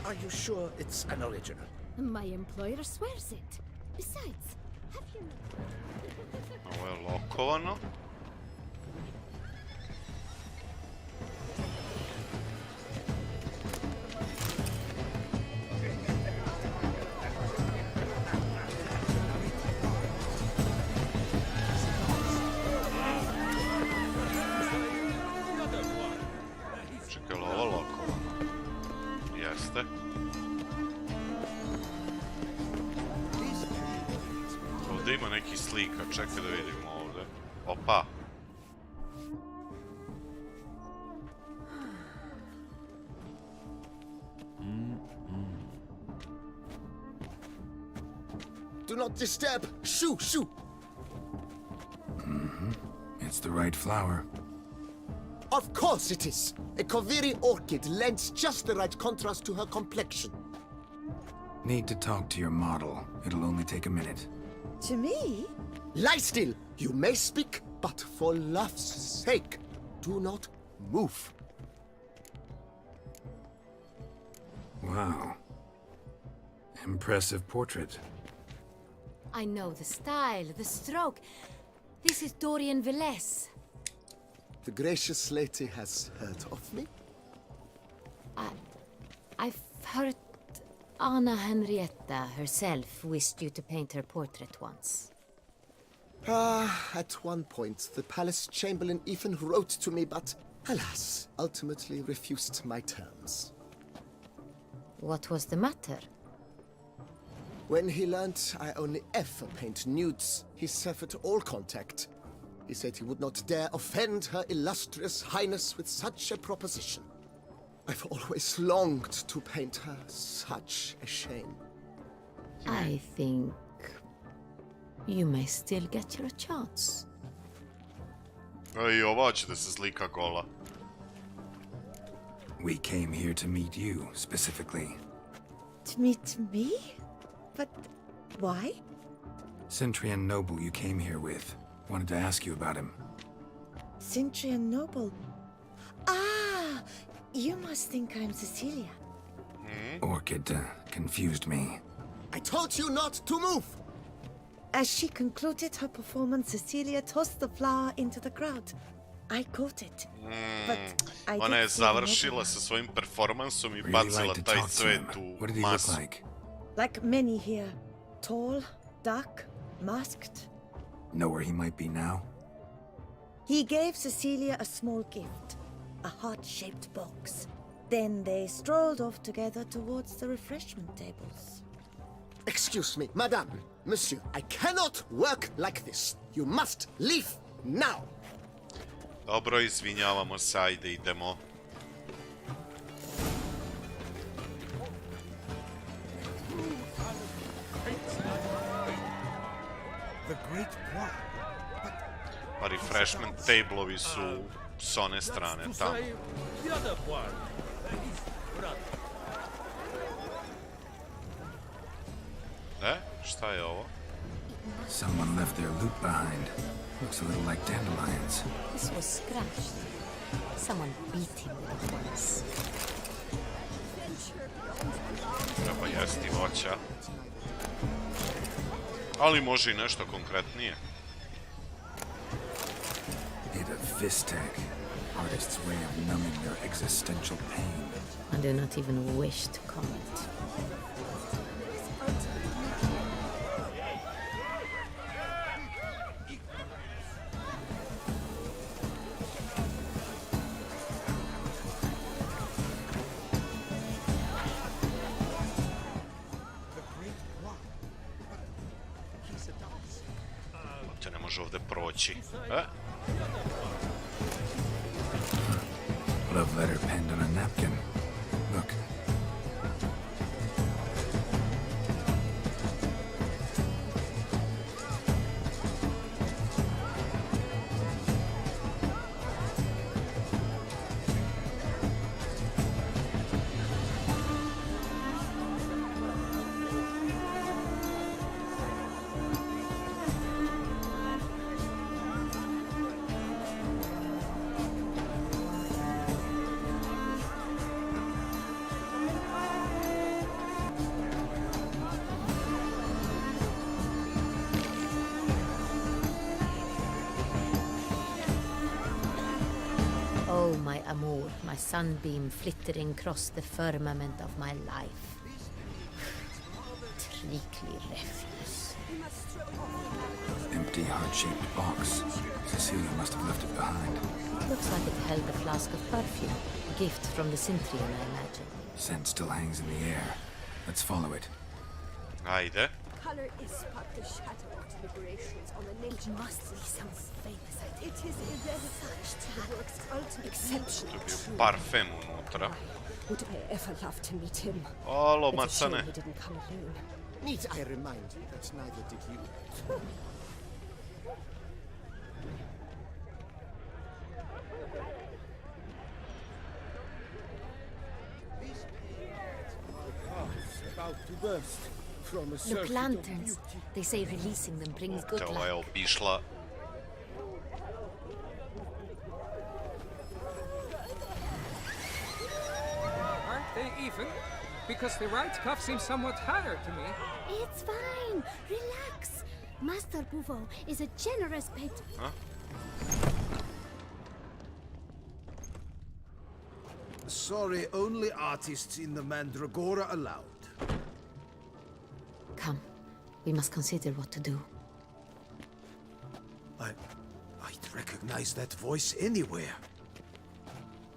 Are you sure it's an original? My employer swears it. Besides, have you... Ovo je loko. lokovano. Čekaj, ovo lokovano? Jeste. Ovdje ima neki slika, čekaj da vidimo ovdje. Opa! Do not disturb! Shoo, shoo! It's the right flower. Of course it is! A Kaviri orchid lends just the right contrast to her complexion. Need to talk to your model. It'll only take a minute. To me? Lie still! You may speak, but for love's sake, do not move. Wow. Impressive portrait. I know the style, the stroke. This is Dorian Velez. The gracious lady has heard of me? I've heard Anna Henrietta herself wished you to paint her portrait once. At one point, the palace chamberlain even wrote to me, but alas, ultimately refused my terms. What was the matter? When he learnt I only ever paint nudes, he severed all contact. He said he would not dare offend her illustrious highness with such a proposition. I've always longed to paint her. Such a shame. I think you may still get your chance. I ova će da se slika gola. We came here to meet you, specifically. To meet me? But why? Centrian noble you came here with. Wanted to ask you about him. Centrian noble. Ah! You must think I'm Cecilia. Orchid confused me. I told you not to move! As she concluded her performance, Cecilia tossed the flower into the crowd. I caught it. But I Ona je did see završila sa svojim performansom i bacila taj cvet u masu. Like many here. Tall, dark, masked. Know where he might be now? He gave Cecilia a small gift, a heart-shaped box. Then they strolled off together towards the refreshment tables. Excuse me, madame, monsieur, I cannot work like this. You must leave now. Dobro, izvinjavamo se, ajde idemo. Pa refreshment tablovi su s one strane tamo. Šta je ovo? Someone left their loot behind. Looks a little like dandelions. This was scratched. Someone beat him with it once. Treba jesti voća. Ali može i nešto konkretnije. Need a Vistag, artist's way of numbing their existential pain. I do not even wish to comment. Ovdje ne može ovdje proći. Love letter penned on a napkin. Look. Oh, my amour, my sunbeam flittering across the firmament of my life. Treacly refuse. Empty, heart-shaped box. Cecilia must have left it behind. Looks like it held a flask of perfume. A gift from the Cintrian, I imagine. Scent still hangs in the air. Let's follow it. Ajde. Color is but the shadow of deliberations on the nature. It must be some famous idea. It is irrelevant to the work's ultimate exceptional. Tu je bio parfem unutra. Would I ever love to meet him? Alo, It's a shame macane. he didn't come alone. Need I remind you that neither did you? About to burst from a Look, circuit of lanterns. beauty. They say releasing them brings good Ovo je luck. obišla. Aren't they even? Because the right cuff seems somewhat higher to me. It's fine. Relax. Master Bouveau is a generous patron. Huh? Sorry, only artists in the Mandragora allowed. Come, we must consider what to do. I'd recognize that voice anywhere.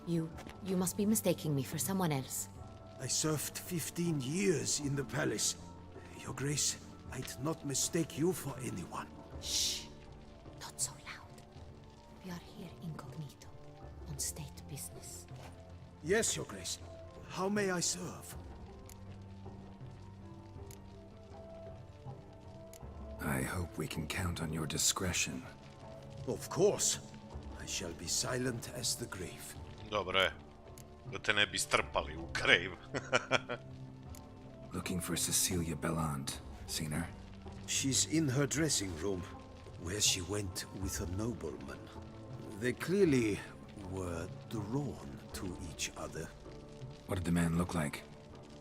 You must be mistaking me for someone else. I served 15 years in the palace. Your Grace, I'd not mistake you for anyone. Shh! Not so loud. We are here incognito, on state business. Yes, Your Grace. How may I serve? I hope we can count on your discretion. Of course. I shall be silent as the grave. Dobro je. Da te ne bi strpali u grave. Looking for Cecilia Belland. Seen her? She's in her dressing room, where she went with a nobleman. They clearly were drawn to each other. What did the man look like?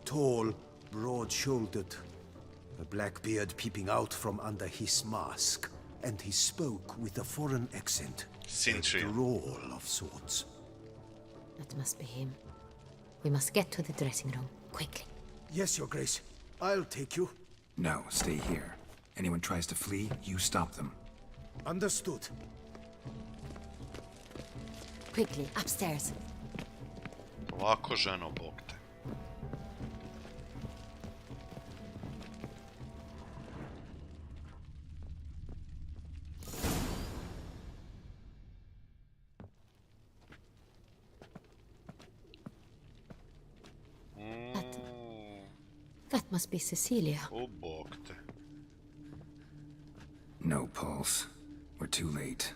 Tall, broad-shouldered, a black beard peeping out from under his mask, and he spoke with a foreign accent. Cintrian. A drawl of sorts. That must be him. We must get to the dressing room, quickly. Yes, Your Grace. I'll take you. No, stay here. Anyone tries to flee, you stop them. Understood. Quickly, upstairs. Polako, ženo, bog te. That must be Cecilia. O bog te. No pulse. We're too late.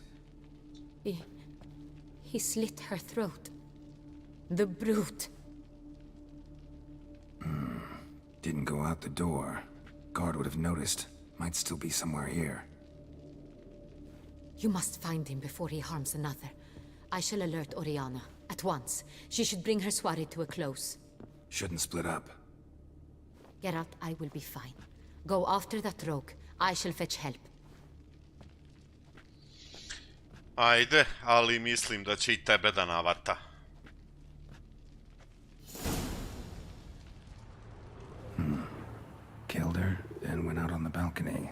He slit her throat. The brute. Didn't go out the door. Guard would have noticed. Might still be somewhere here. You must find him before he harms another. I shall alert Oriana. At once. She should bring her soirée to a close. Shouldn't split up. Geralt, I will be fine. Go after that rogue. I shall fetch help. Ajde, ali mislim da će i tebe da navata. Killed her, then went out on the balcony.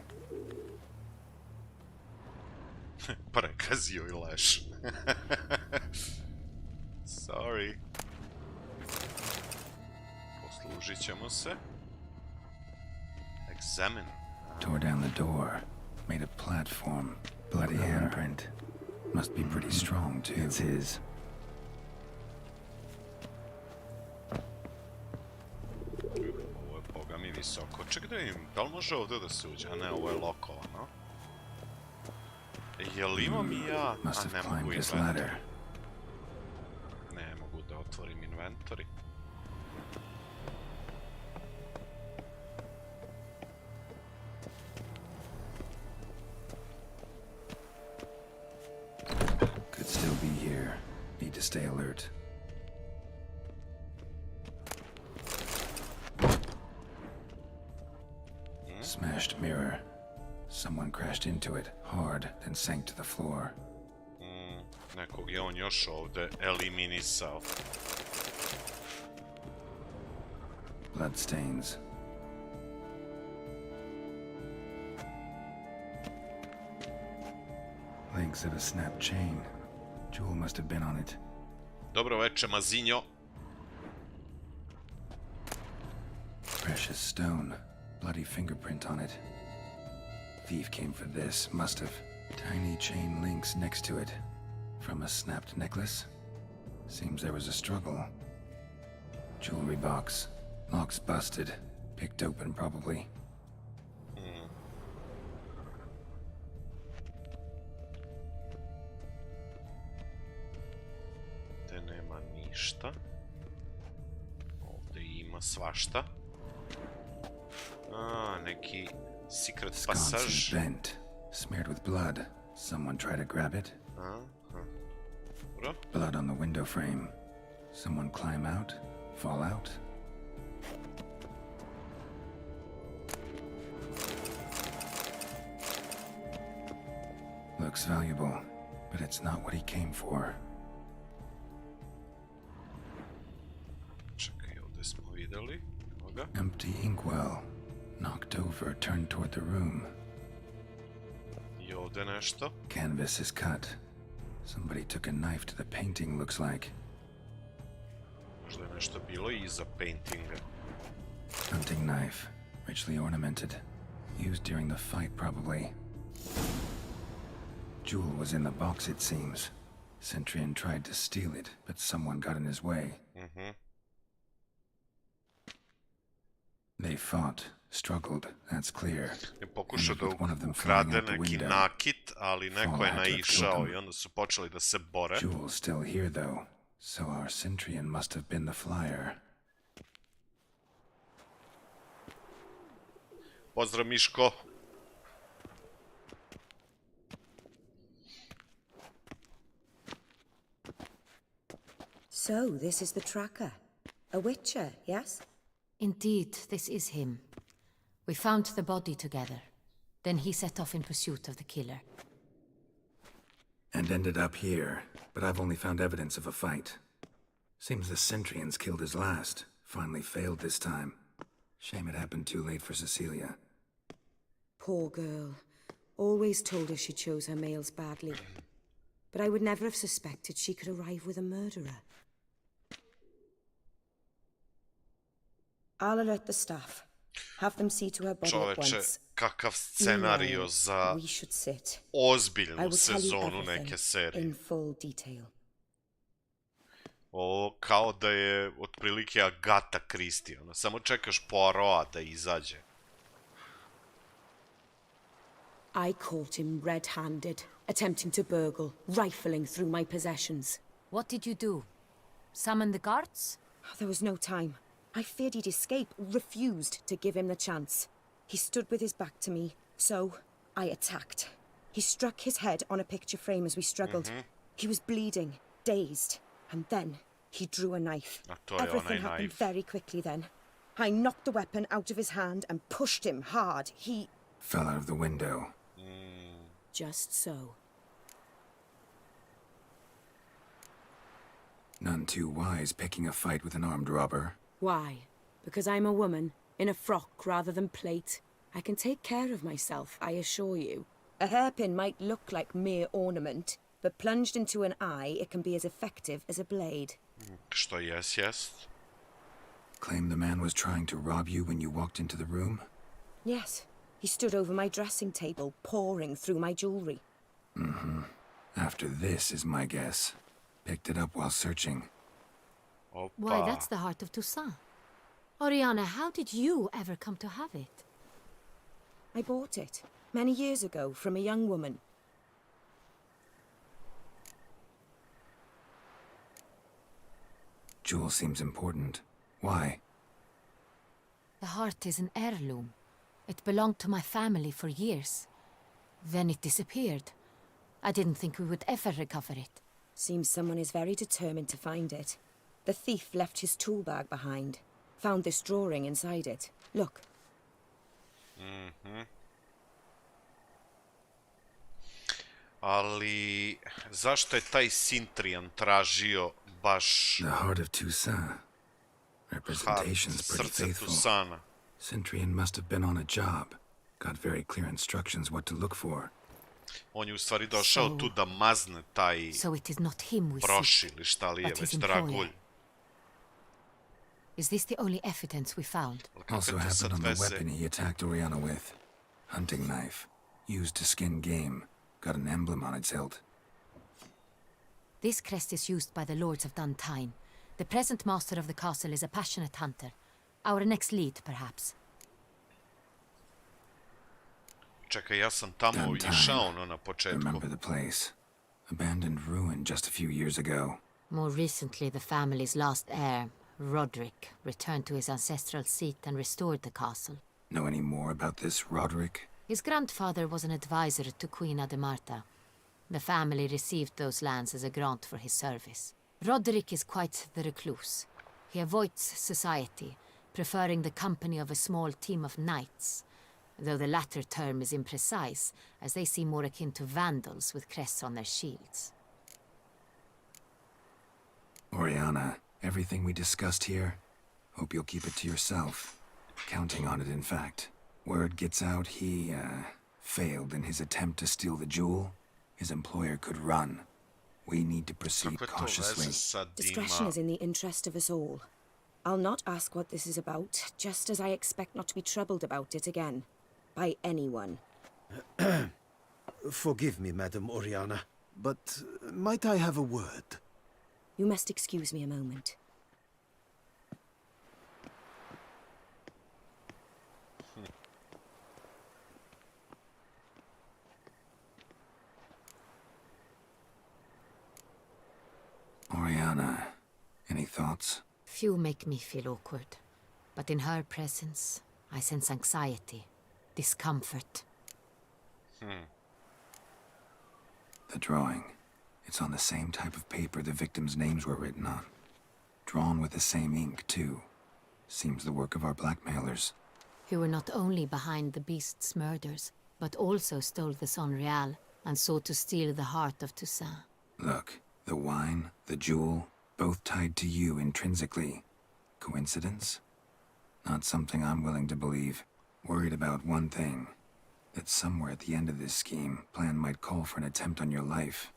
Prekazio i leš. Sorry. Poslužit ćemo se. Examine. Tore down the door. Made a platform. Bloody handprint. Must be pretty strong, too. It's his. Ovo je boga mi visoko. Čekaj da vidim, da li može ovdje da se uđe? A ne, ovo je lokovano. Jel imam i ja? A ne mogu inventory. Ne mogu da otvorim inventory. Could still be here. Need to stay alert. Smashed mirror. Someone crashed into it hard, then sank to the floor. Nekog je on još ovde eliminisao. Bloodstains. Links of a snapped chain. Jewel must have been on it. Dobro veče, mazinjo. Precious stone. Bloody fingerprint on it. Thief came for this, must have. Tiny chain links next to it. From a snapped necklace? Seems there was a struggle. Jewelry box. Lock's busted. Picked open, probably. Te nema ništa. Ovde ima svašta. Neki secret passage. Bent. Smeared with blood. Someone try to grab it? Blood on the window frame. Someone climb out? Fall out? Looks valuable, but it's not what he came for. Čekaj, ovdje smo videli. Empty inkwell. Knocked over, turned toward the room. I ovdje nešto. Canvas is cut. Somebody took a knife to the painting, looks like. Možda je nešto bilo iza paintinga. Hunting knife. Richly ornamented. Used during the fight, probably. Jewel was in the box, it seems. Centurion tried to steal it, but someone got in his way. They fought, struggled, that's clear. Je pokušao da ukrade neki nakit, ali neko je naišao i onda su počeli da se bore. Jewel's still here, though, so our Centurion must have been the flyer. Pozdrav, Miško. So, this is the tracker. A witcher, yes? Indeed, this is him. We found the body together. Then he set off in pursuit of the killer. And ended up here, but I've only found evidence of a fight. Seems the Centurions killed his last. Finally failed this time. Shame it happened too late for Cecilia. Poor girl. Always told her she chose her males badly. But I would never have suspected she could arrive with a murderer. I'll alert the staff. Have them see to her body at Čoveče, once. kakav scenario za We should sit. ozbiljnu I will tell you sezonu everything neke serije. in full detail. Ovo kao da je otprilike Agatha Christie, ono, samo čekaš Poirota da izađe. I caught him red-handed, attempting to burgle, rifling through my possessions. What did you do? Summon the guards? There was no time. I feared he'd escape, refused to give him the chance. He stood with his back to me, so I attacked. He struck his head on a picture frame as we struggled. He was bleeding, dazed, and then he drew a knife. Everything happened very quickly then. I knocked the weapon out of his hand and pushed him hard. He fell out of the window. Just so. None too wise picking a fight with an armed robber. Why? Because I'm a woman, in a frock rather than plate. I can take care of myself, I assure you. A hairpin might look like mere ornament, but plunged into an eye, it can be as effective as a blade. Što jest. Claim the man was trying to rob you when you walked into the room? Yes. He stood over my dressing table, pouring through my jewelry. After this is my guess. Picked it up while searching. Why, that's the heart of Toussaint. Oriana, how did you ever come to have it? I bought it, many years ago, from a young woman. Jewel seems important. Why? The heart is an heirloom. It belonged to my family for years. Then it disappeared. I didn't think we would ever recover it. Seems someone is very determined to find it. The thief left his tool bag behind. Found this drawing inside it. Look. Ali, zašto je taj Sintrian tražio baš... The heart of Toussaint. Representation's pretty srce faithful. Tusana. Sintrian must have been on a job. Got very clear instructions what to look for. On je u stvari došao tu da mazne taj So it is not him we proši seek, ili šta li je, but već his dragulj. employer. Is this the only evidence we found? Also happened on the weapon he attacked Oriana with. Hunting knife. Used to skin game. Got an emblem on its hilt. This crest is used by the lords of Duntine. The present master of the castle is a passionate hunter. Our next lead, perhaps. Čekaj, ja sam tamo išao na početku. Remember the place. Abandoned ruin just a few years ago. More recently, the family's last heir, Roderick, returned to his ancestral seat and restored the castle. Know any more about this Roderick? His grandfather was an advisor to Queen Ademarta. The family received those lands as a grant for his service. Roderick is quite the recluse. He avoids society, preferring the company of a small team of knights, though the latter term is imprecise, as they seem more akin to vandals with crests on their shields. Oriana, everything we discussed here, hope you'll keep it to yourself. Counting on it, in fact. Word gets out he, failed in his attempt to steal the jewel. His employer could run. We need to proceed cautiously. Discretion is in the interest of us all. I'll not ask what this is about, just as I expect not to be troubled about it again. By anyone. Forgive me, Madam Oriana, but might I have a word? You must excuse me a moment. Oriana, any thoughts? Few make me feel awkward, but in her presence, I sense anxiety, discomfort. The drawing. It's on the same type of paper the victims' names were written on. Drawn with the same ink, too. Seems the work of our blackmailers. Who were not only behind the beast's murders, but also stole the Son Real and sought to steal the heart of Toussaint. Look, the wine, the jewel, both tied to you intrinsically. Coincidence? Not something I'm willing to believe. Worried about one thing. That somewhere at the end of this scheme, plan might call for an attempt on your life.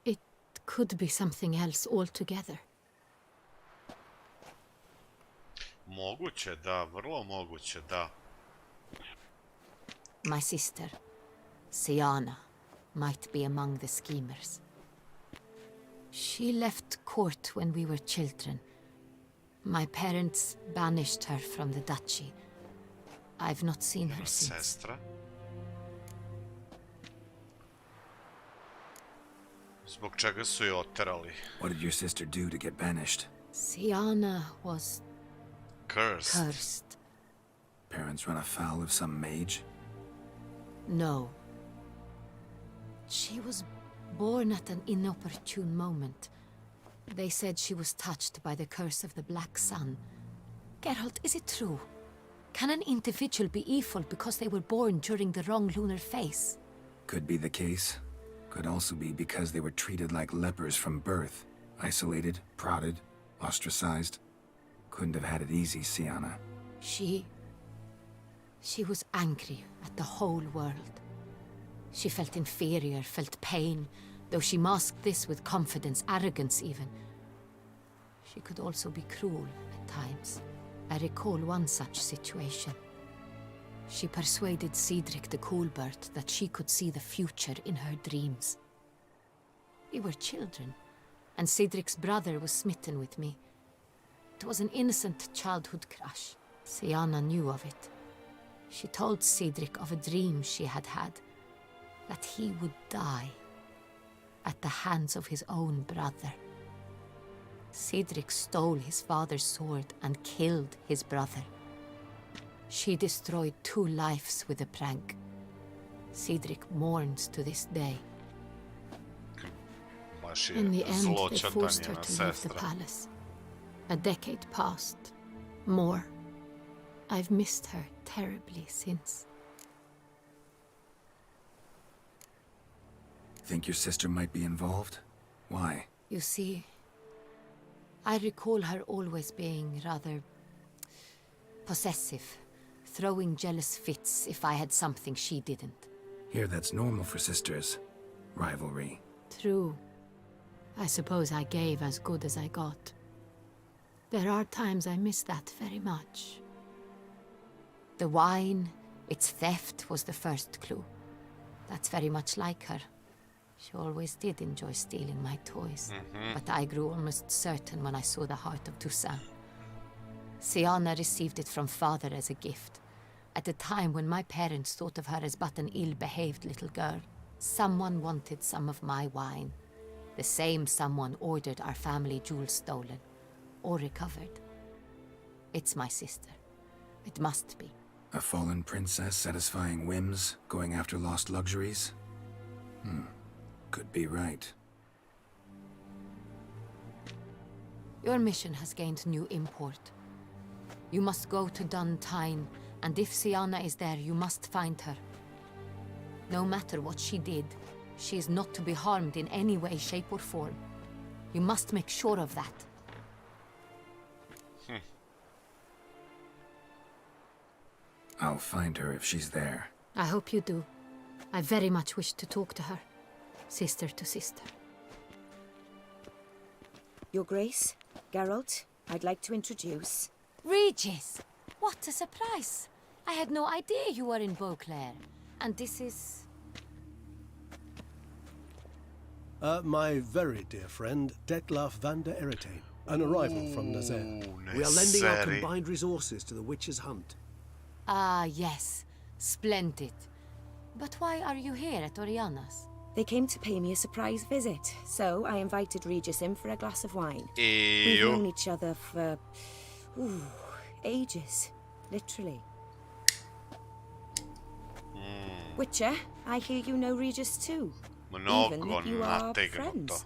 It could be something else altogether. Moguće, da, vrlo moguće, da. My sister, Siana, might be among the schemers. She left court when we were children. My parents banished her from the duchy. I've not seen her since. Sestra. Zbog čega su je oterali? What did your sister do to get banished? Siana was... cursed. Parents run afoul of some mage? No. She was born at an inopportune moment. They said she was touched by the curse of the Black Sun. Geralt, is it true? Can an individual be evil because they were born during the wrong lunar phase? Could be the case. Could also be because they were treated like lepers from birth. Isolated, prodded, ostracized. Couldn't have had it easy, Siana. She was angry at the whole world. She felt inferior, felt pain, though she masked this with confidence, arrogance even. She could also be cruel at times. I recall one such situation. She persuaded Cedric the Coolbird that she could see the future in her dreams. We were children, and Cedric's brother was smitten with me. It was an innocent childhood crush. Siana knew of it. She told Cedric of a dream she had had, that he would die at the hands of his own brother. Cedric stole his father's sword and killed his brother. She destroyed 2 lives with a prank. Cedric mourns to this day. In the end, they forced her to leave the palace. A decade passed. More. I've missed her terribly since. Think your sister might be involved? Why? You see, I recall her always being rather possessive, throwing jealous fits if I had something she didn't. Here, that's normal for sisters. Rivalry. True. I suppose I gave as good as I got. There are times I miss that very much. The wine, its theft, was the first clue. That's very much like her. She always did enjoy stealing my toys. But I grew almost certain when I saw the heart of Toussaint. Siana received it from father as a gift. At a time when my parents thought of her as but an ill-behaved little girl. Someone wanted some of my wine. The same someone ordered our family jewels stolen. Or recovered. It's my sister. It must be. A fallen princess satisfying whims, going after lost luxuries? Could be right. Your mission has gained new import. You must go to Dun Tyne, and if Siana is there, you must find her. No matter what she did, she is not to be harmed in any way, shape, or form. You must make sure of that. I'll find her if she's there. I hope you do. I very much wish to talk to her. Sister to sister. Your Grace, Geralt, I'd like to introduce... Regis! What a surprise! I had no idea you were in Beauclair. And this is... My very dear friend, Detlaf van der Eretain, an arrival from Nazaire. We are lending our combined resources to the Witcher's hunt. Ah, yes. Splendid. But why are you here at Oriana's? They came to pay me a surprise visit, so I invited Regis in for a glass of wine. Ew. We've known each other for... ages. Literally. Witcher, I hear you know Regis too. Even if you are friends.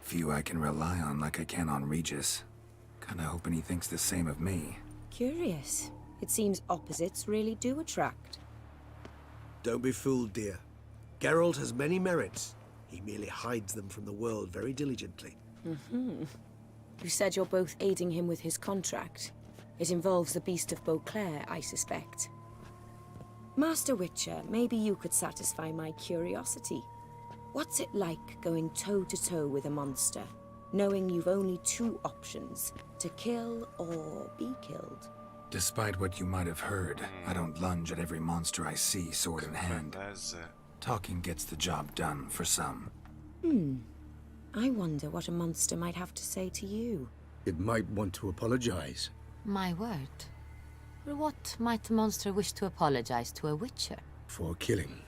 Few I can rely on like I can on Regis. Kinda hoping he thinks the same of me. Curious. It seems opposites really do attract. Don't be fooled, dear. Geralt has many merits. He merely hides them from the world very diligently. You said you're both aiding him with his contract. It involves the Beast of Beauclair, I suspect. Master Witcher, maybe you could satisfy my curiosity. What's it like going toe-to-toe with a monster, knowing you've only two options, to kill or be killed? Despite what you might have heard, I don't lunge at every monster I see sword in hand. Talking gets the job done for some. I wonder what a monster might have to say to you. It might want to apologize. My word. What might a monster wish to apologize to a witcher? For killing.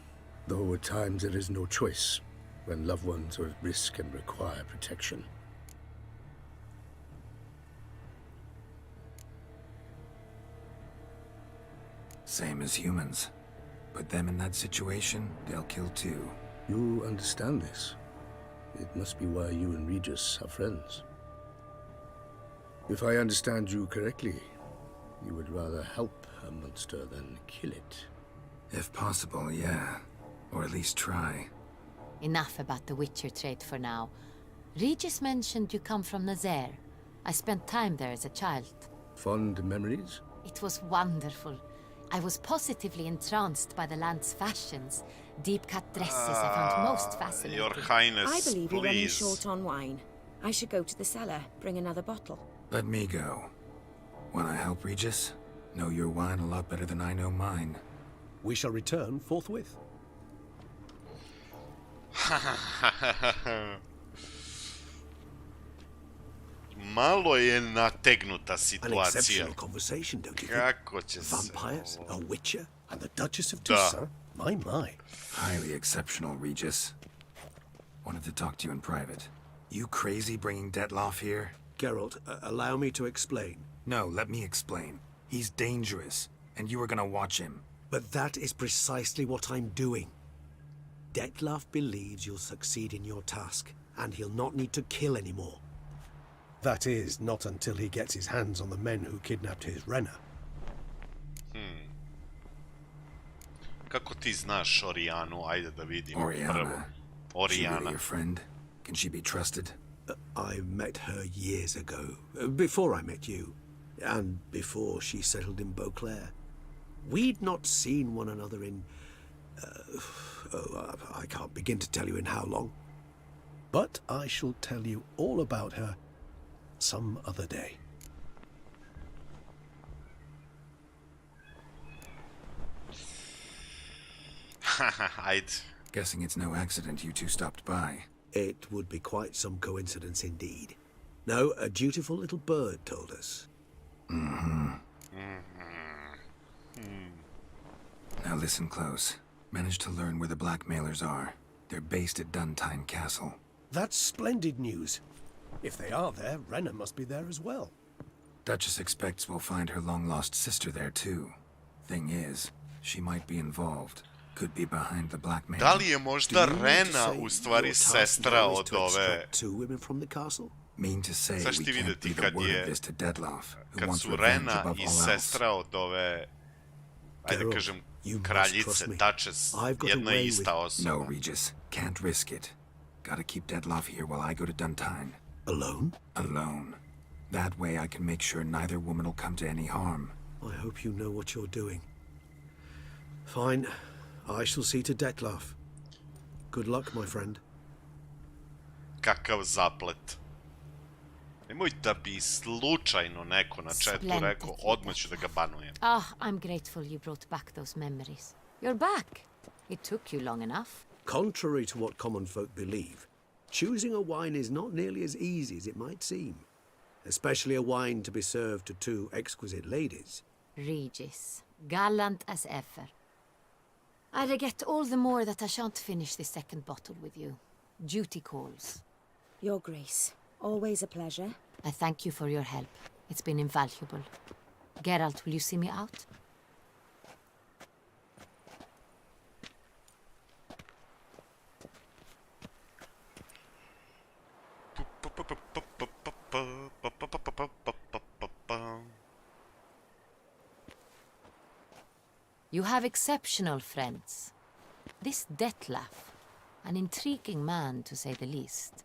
Though at times there is no choice, when loved ones are at risk and require protection. Same as humans. Put them in that situation, they'll kill too. You understand this. It must be why you and Regis are friends. If I understand you correctly, you would rather help a monster than kill it. If possible, yeah. Or at least try. Enough about the Witcher trade for now. Regis mentioned you come from Nazaire. I spent time there as a child. Fond memories? It was wonderful. I was positively entranced by the land's fashions. Deep-cut dresses I found most fascinating. Your Highness, I believe you're running short on wine. I should go to the cellar, bring another bottle. Let me go. Wanna help, Regis? Know your wine a lot better than I know mine. We shall return forthwith. Malo je nategnuta situacija. An exceptional conversation, don't you think? Kako će se... Vampires, a witcher, and the Duchess of Toussaint? My. Highly exceptional, Regis. Wanted to talk to you in private. You crazy bringing Detlaf here? Geralt, allow me to explain. No, let me explain. He's dangerous, and you are gonna watch him. But that is precisely what I'm doing. Detlaf believes you'll succeed in your task, and he'll not need to kill anymore. That is, not until he gets his hands on the men who kidnapped his Renner. Kako ti znaš Orijanu? Ajde da vidimo prvo. Oriana. She really Orijana. your friend? Can she be trusted? I met her years ago, before I met you, and before she settled in Beauclair. We'd not seen one another in... I can't begin to tell you in how long. But I shall tell you all about her some other day. Ajde. Guessing it's no accident you two stopped by. It would be quite some coincidence indeed. No, a dutiful little bird told us. Now listen close. Managed to learn where the blackmailers are. They're based at Duntine Castle. That's splendid news. If they are there, Renna must be there as well. Duchess expects we'll find her long-lost sister there too. Thing is, she might be involved. Could be behind the blackmail. Da li je možda Rena u stvari sestra od ove... Two women from the castle? Mean to say Sad we ti can't videti breathe a kad word of je... this to Dettlaff, who Kad wants su revenge Rena above I all else. sestra od ove... Ajde da kažem, kraljice, Duchess, jedna ista osoba. No, Regis. Can't risk it. Gotta keep Dettlaff here while I go to Duntine. Alone? Alone. That way I can make sure neither woman will come to any harm. I hope you know what you're doing. Fine. I shall see to Dettlaff. Good luck, my friend. Kakav zaplet. Nemoj da bi slučajno neko na chatu rekao, odmah ću da ga banujem. I'm grateful you brought back those memories. You're back. It took you long enough. Contrary to what common folk believe, choosing a wine is not nearly as easy as it might seem. Especially a wine to be served to two exquisite ladies. Regis, gallant as ever. I regret all the more that I shan't finish this second bottle with you. Duty calls. Your Grace, always a pleasure. I thank you for your help. It's been invaluable. Geralt, will you see me out? You have exceptional friends. This Dettlaff, an intriguing man to say the least.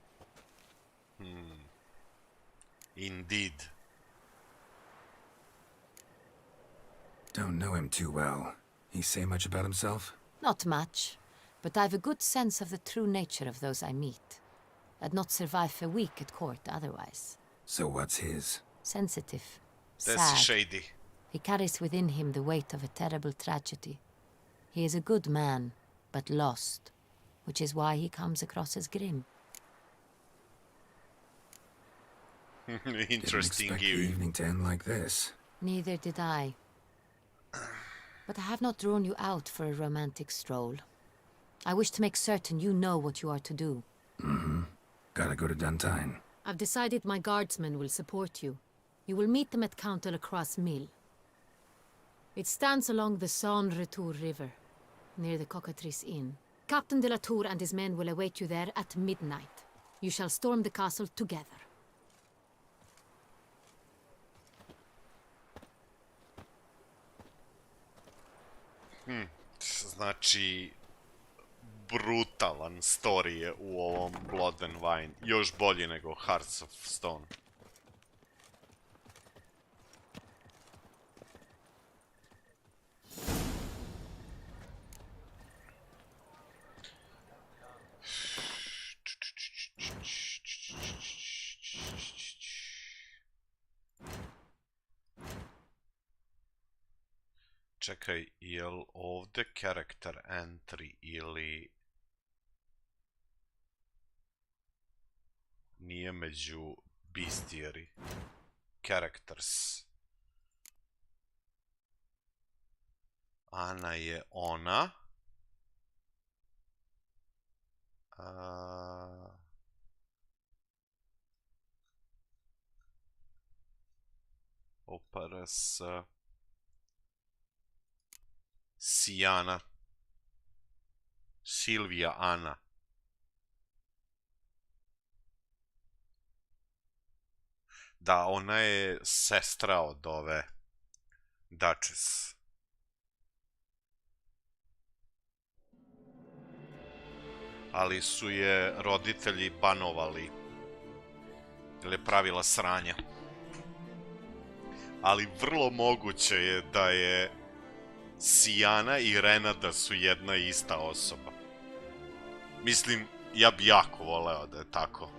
Indeed. Don't know him too well. He say much about himself? Not much, but I've a good sense of the true nature of those I meet. I'd not survive a week at court otherwise. So what's his? Sensitive. That's sad. shady. He carries within him the weight of a terrible tragedy. He is a good man, but lost, which is why he comes across as grim. Interesting Didn't expect the evening to end like this. Neither did I. But I have not drawn you out for a romantic stroll. I wish to make certain you know what you are to do. Gotta go to Duntine. I've decided my guardsmen will support you. You will meet them at Count Delacroix' mill. It stands along the Saône-Retour River, near the Cockatrice Inn. Captain de la Tour and his men will await you there at midnight. You shall storm the castle together. Znači, brutalan story je u ovom Blood and Wine. Još bolji nego Hearts of Stone. Čekaj, jel ovdje character entry ili nije među bestiary? Characters. Ana je ona. Operas... Sijana. Silvija Ana. Da, ona je sestra od ove Duchess. ali su je roditelji banovali, jer je pravila sranja. Ali vrlo moguće je da je Sijana i Renada su jedna ista osoba. Mislim, ja bi jako voleo da je tako.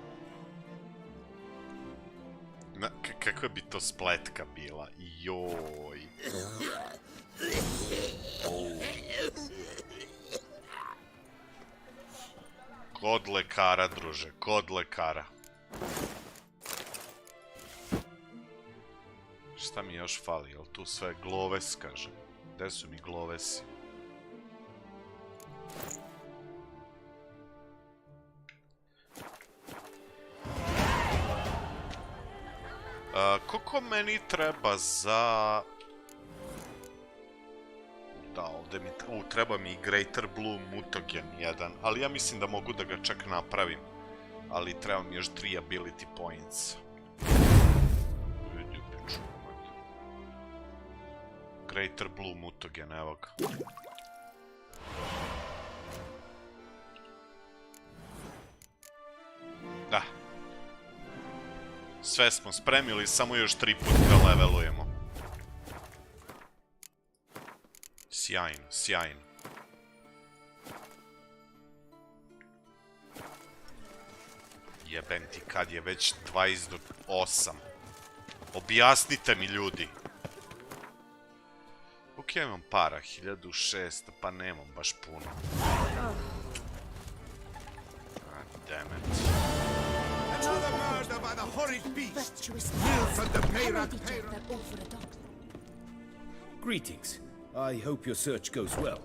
Kakva bi to spletka bila? Joj. Kod lekara, druže, kod lekara. Šta mi još fali? Jel tu sve gloves, kažem? Gde su mi glovesi? Koliko meni treba za... Da, ovdje mi... treba mi Greater Blue Mutagen 1, ali ja mislim da mogu da ga čak napravim. Ali treba mi još 3 ability points. Greater Blue Mutagen, evo ga. Da. Sve smo spremili, samo još 3 puta da levelujemo. Sjajno, sjajno. Jebem ti kad je već 20 do 8. Objasnite mi, ljudi. Ok, imam para, 1600, pa nemam baš puno. Damn it. Another murder by the horrid beast! Mills and the Peyrat. Greetings. I hope your search goes well.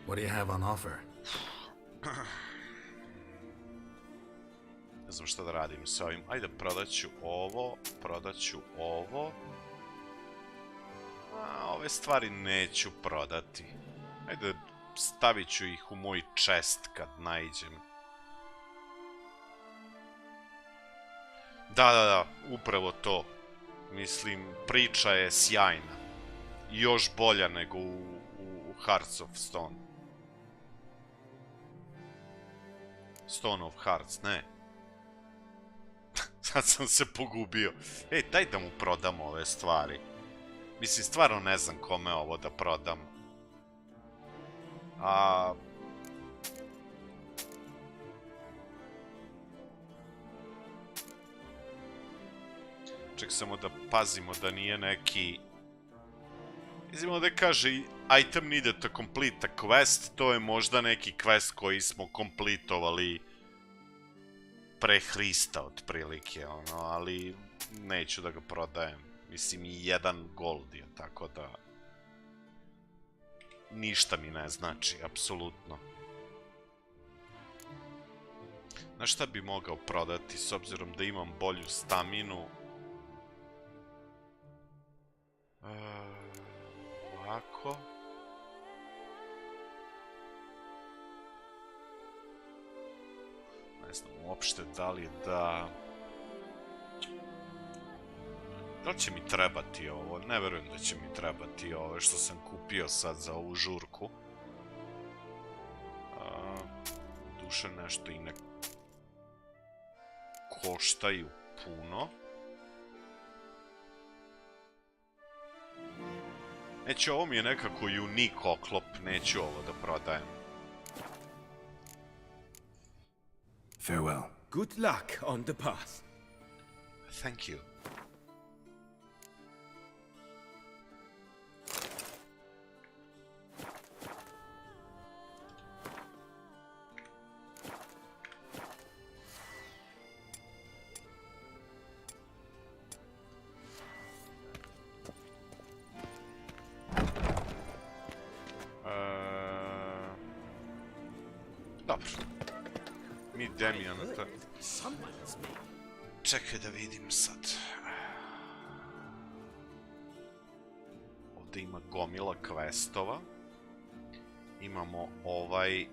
What do you have on offer? Ne znam šta da radim s ovim. Ajde, prodat ću ovo, ove stvari neću prodati. Ajde, stavit ću ih u moj chest kad naiđem. Da, upravo to. Mislim, priča je sjajna. Još bolja nego u Hearts of Stone. Stone of Hearts, ne. Sad sam se pogubio. Ej, daj da mu prodam ove stvari. Mislim, stvarno ne znam kome ovo da prodam. Ček samo da pazimo da nije neki... Mislim, ovdje kaže item needed to complete a quest, to je možda neki quest koji smo kompletovali pre Hrista, otprilike, ono, ali neću da ga prodajem. Mislim, i 1 gold je, tako da... Ništa mi ne znači, apsolutno. Znaš šta bi mogao prodati, s obzirom da imam bolju staminu? Ovako. Ne znam uopšte da li da... Da li će mi trebati ovo? Ne verujem da će mi trebati ovo što sam kupio sad za ovu žurku. Duše nešto i ne koštaju puno. Neće, ovo mi je nekako unik oklop, neću ovo da prodajem. Farewell. Good luck on the path. Thank you. Dobro. Mi Demijanata... Čekaj da vidim sad. Ovdje ima gomila questova. Imamo ovaj...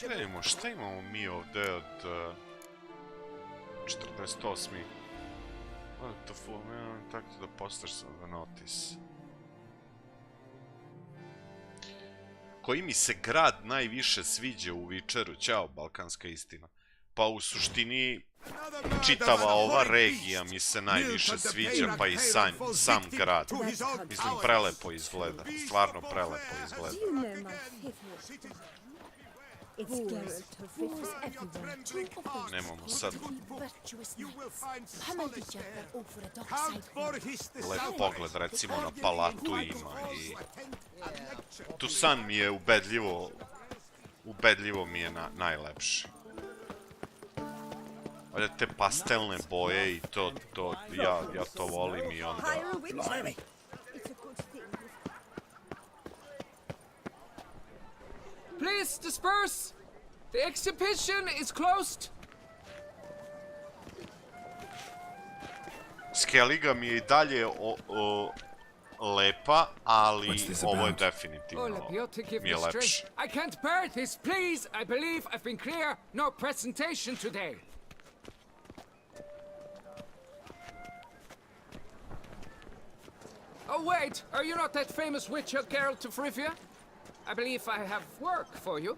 Vidimo, šta imamo mi ovde od 48. What the fuck, man, tako da postaš sam notice. Koji mi se grad najviše sviđa u Witcheru? Ćao, balkanska istina. Pa u suštini čitava ova regija mi se najviše sviđa, pa i sam grad. Mislim, prelepo izgleda. Stvarno prelepo izgleda. Nemamo sad lep pogled, recimo na palatu ima i Tucson mi je ubedljivo mi je najlepše. Ovdje te pastelne boje i to, ja to volim i onda... Please disperse! The exhibition is closed! Skelliga mi je i dalje lepa, ali ovo je definitivno mi je lepše. I can't bear this, please! I believe I've been clear. No presentation today. Oh wait, are you not that famous witcher, Geralt of Rivia? I believe I have work for you.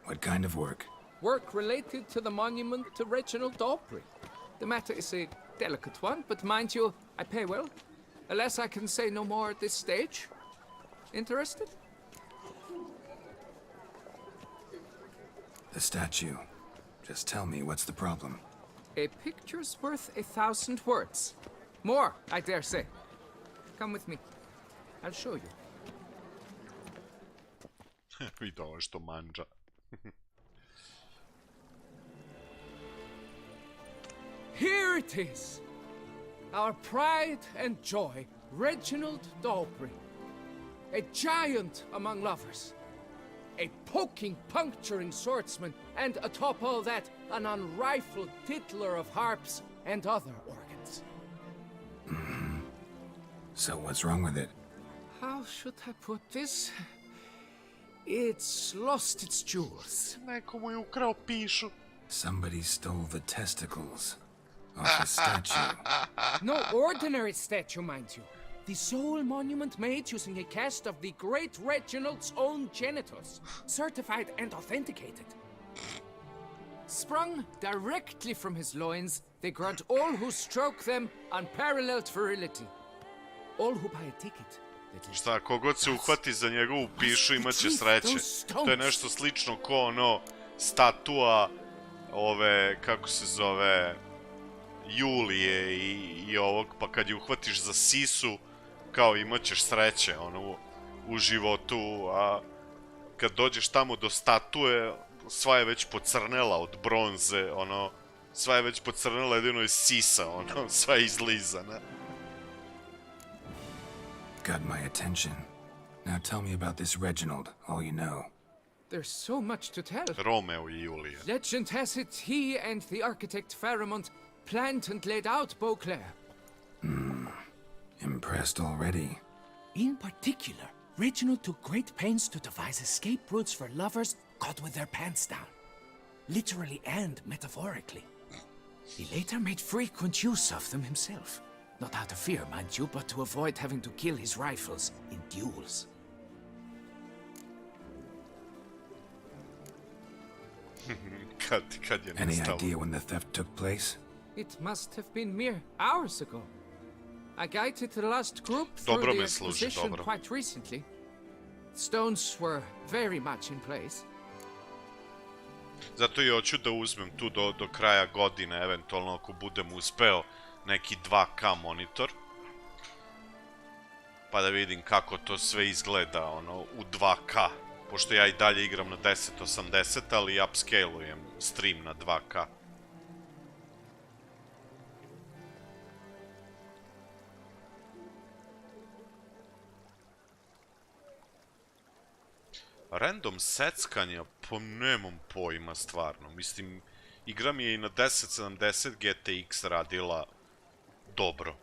What kind of work? Work related to the monument to Reginald Daubrey. The matter is a delicate one, but mind you, I pay well. Alas, I can say no more at this stage. Interested? The statue. Just tell me, what's the problem? A picture's worth 1,000 words. More, I dare say. Come with me. I'll show you. Vidi ovo što manđa. Here it is! Our pride and joy, Reginald Daubrey. A giant among lovers. A poking, puncturing swordsman, and atop all that, an unrifled tittler of harps and other organs. So what's wrong with it? How should I put this? It's lost its jewels. Neko mu je ukrao pišu. Somebody stole the testicles off the statue. No ordinary statue, mind you. The sole monument made using a cast of the great Reginald's own genitals, certified and authenticated. Sprung directly from his loins, they grant all who stroke them unparalleled virility. All who buy a ticket. Šta, kogod se uhvati za njegovu pišu imaće sreće. To je nešto slično ko ono statua ove, kako se zove, Julije i ovog, pa kad je uhvatiš za sisu, kao imaćeš sreće, ono, u životu, a kad dođeš tamo do statue, sva je već pocrnela od bronze, ono, sva je već pocrnela, jedino je sisa, ono, sva je izlizana. Got my attention. Now tell me about this Reginald, all you know. There's so much to tell. Romeo i Julija. Legend has it he and the architect Pharamond planned and laid out Beauclair. Impressed already. In particular, Reginald took great pains to devise escape routes for lovers caught with their pants down. Literally and metaphorically. He later made frequent use of them himself. Not out of fear, mind you, but to avoid having to kill his rivals in duels. Any idea when the theft took place? It must have been mere hours ago. I guided the last group through the exposition quite recently. Stones were very much in place. Zato i hoću da uzmem tu do kraja godine, eventualno ako budem uspeo neki 2K monitor. Pa da vidim kako to sve izgleda, ono, u 2K. Pošto ja i dalje igram na 1080, ali upscalujem stream na 2K. Random seckanja, pa nemam pojma stvarno. Mislim, igra mi je i na 1070 GTX radila dobro.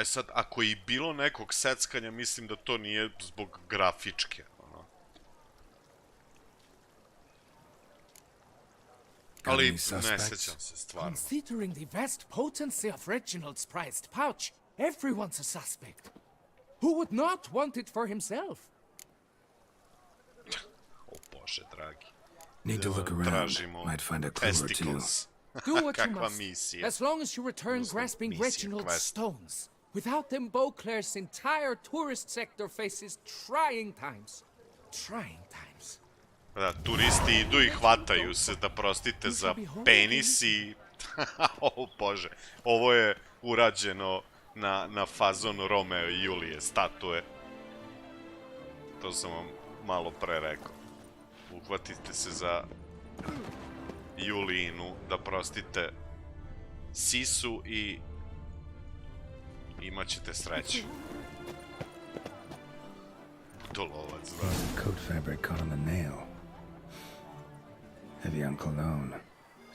E sad, ako je i bilo nekog seckanja, mislim da to nije zbog grafičke. Ali ne sećam se stvarno. Considering the vast potency of Reginald's prized pouch, everyone's a suspect. Who would not want it for himself? O Bože, dragi. Need to look around. Might find a clue or two. Do what you must, as long as you return grasping Reginald's stones. Without them, Beauclair's entire tourist sector faces trying times. Trying times. Da, turisti idu i hvataju se, da prostite, za penis i... O Bože, ovo je urađeno na fazonu Romeo i Julije, statue. To sam vam malo pre rekao. Uhvatite se za Julijinu, da prostite sisu i imat ćete sreću. Budolovac, da. Coat fabric caught on the nail. Heavy on cologne.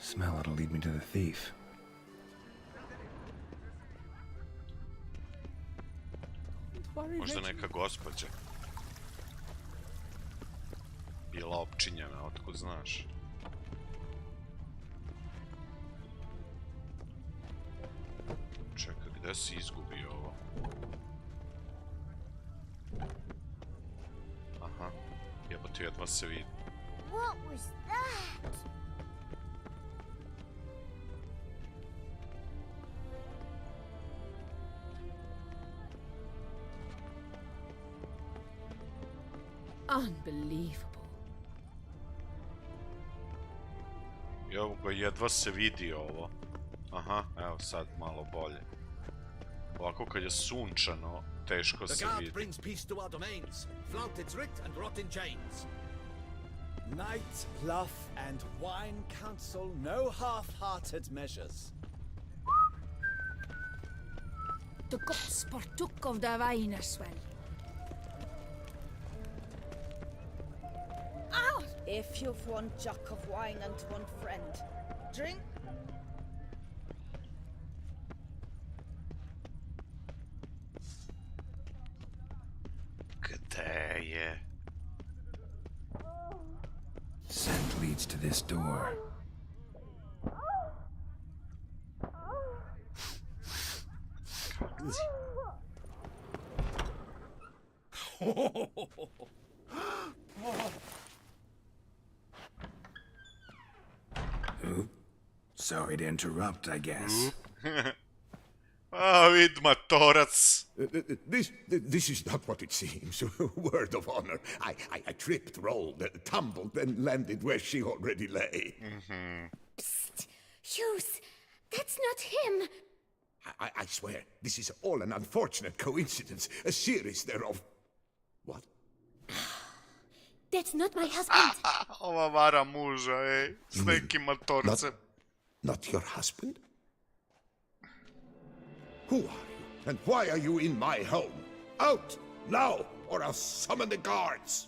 Smell it'll lead me to the thief. Možda neka gospođa. Bila opčinjena, otkud znaš. Čekaj, gde si izgubio ovo? Aha, jebote, jedva se vidi. What was that? Unbelievable. Evo ga, jedva se vidi ovo. Aha, evo sad malo bolje. Ovako kad je sunčano, teško se vidi. brings peace to our domains. Flaunt its writ and rot in chains. Night, bluff, and wine counsel no half-hearted measures. The gods partook of the Weinerswell. Ow! If you've one jug of wine and one friend, drink. Gde je? Scent leads to this door. Oop. Sorry to interrupt, I guess. Vid matorac. This is not what it seems. Word of honor. I tripped, rolled, tumbled, then landed where she already lay. Psst! Hughes, that's not him. I swear, this is all an unfortunate coincidence. A series thereof. What? That's not my husband. Ova vara muža, ej. S nekim matorcem. Not your husband? Who are you, and why are you in my home? Out, now, or I'll summon the guards!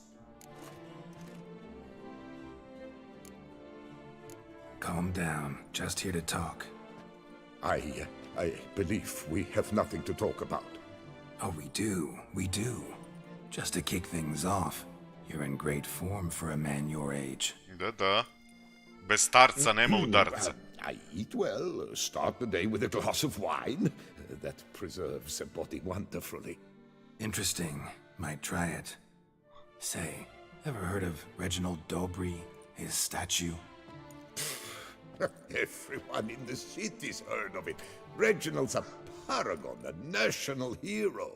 Calm down. Just here to talk. I believe we have nothing to talk about. Oh, we do. Just to kick things off, you're in great form for a man your age. Da. Bez starca nema udarca. I eat well, start the day with a glass of wine. That preserves a body wonderfully. Interesting. Might try it. Say, ever heard of Reginald Dobry, his statue? Everyone in the city's heard of it. Reginald's a paragon, a national hero.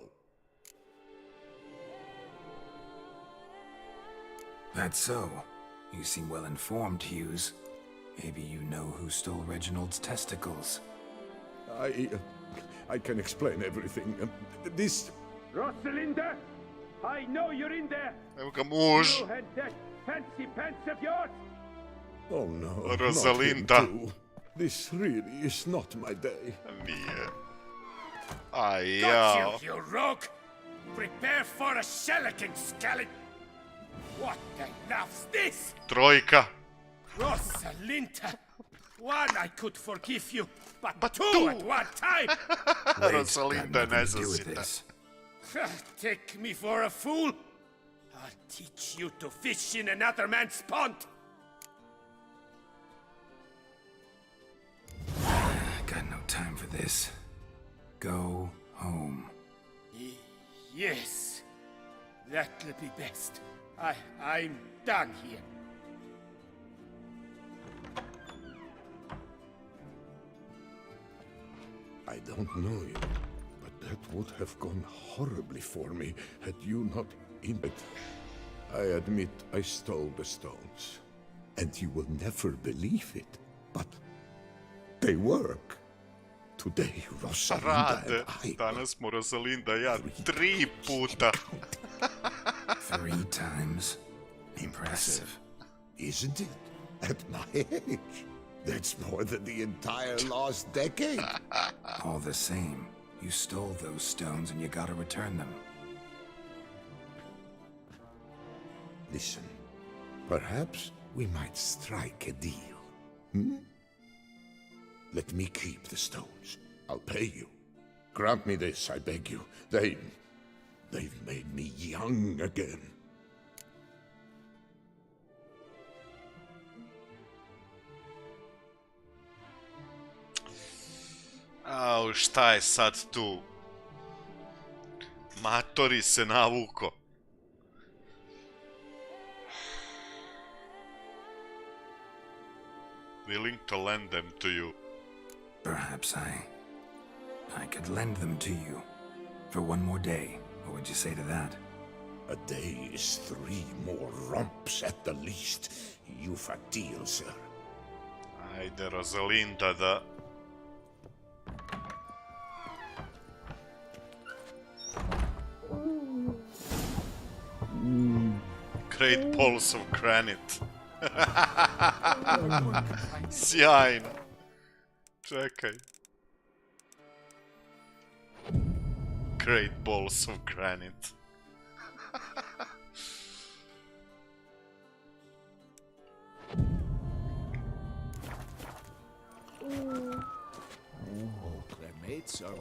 That's so. You seem well informed, Hughes. Maybe you know who stole Reginald's testicles. I can explain everything. This... Rosalinda! I know you're in there! Evo ga muž. You and that fancy pants of yours! Oh no, Rosalinda. not him too. This really is not my day. Nije. Aj, Got jao. you rogue! Prepare for a shellacking, scallop! What the laugh's this? Trojka. Rosalinda! One I could forgive you, but two at one time! Rosalinda nezasita. Take me for a fool? I'll teach you to fish in another man's pond! Got no time for this. Go home. Yes, that'll be best. I'm done here. I don't know you, but that would have gone horribly for me had you not in it. I admit I stole the stones, and you will never believe it, but they work. Today, Rosalinda and I... Danas smo Rosalinda ja 3 puta. 3 times? Impressive. Isn't it? At my age. That's more than the entire last decade. All the same, you stole those stones and you gotta return them. Listen, perhaps we might strike a deal. Hmm? Let me keep the stones. I'll pay you. Grant me this, I beg you. They've made me young again. Au, šta je sad tu? Matori se navuko. Willing to lend them to you. Perhaps I could lend them to you. For one more day. What would you say to that? A day is 3 more romps at the least. You've a deal, sir. Ajde, Rosalinda, da... Great balls of granite. Sjajno. Čekaj. Great balls of granite.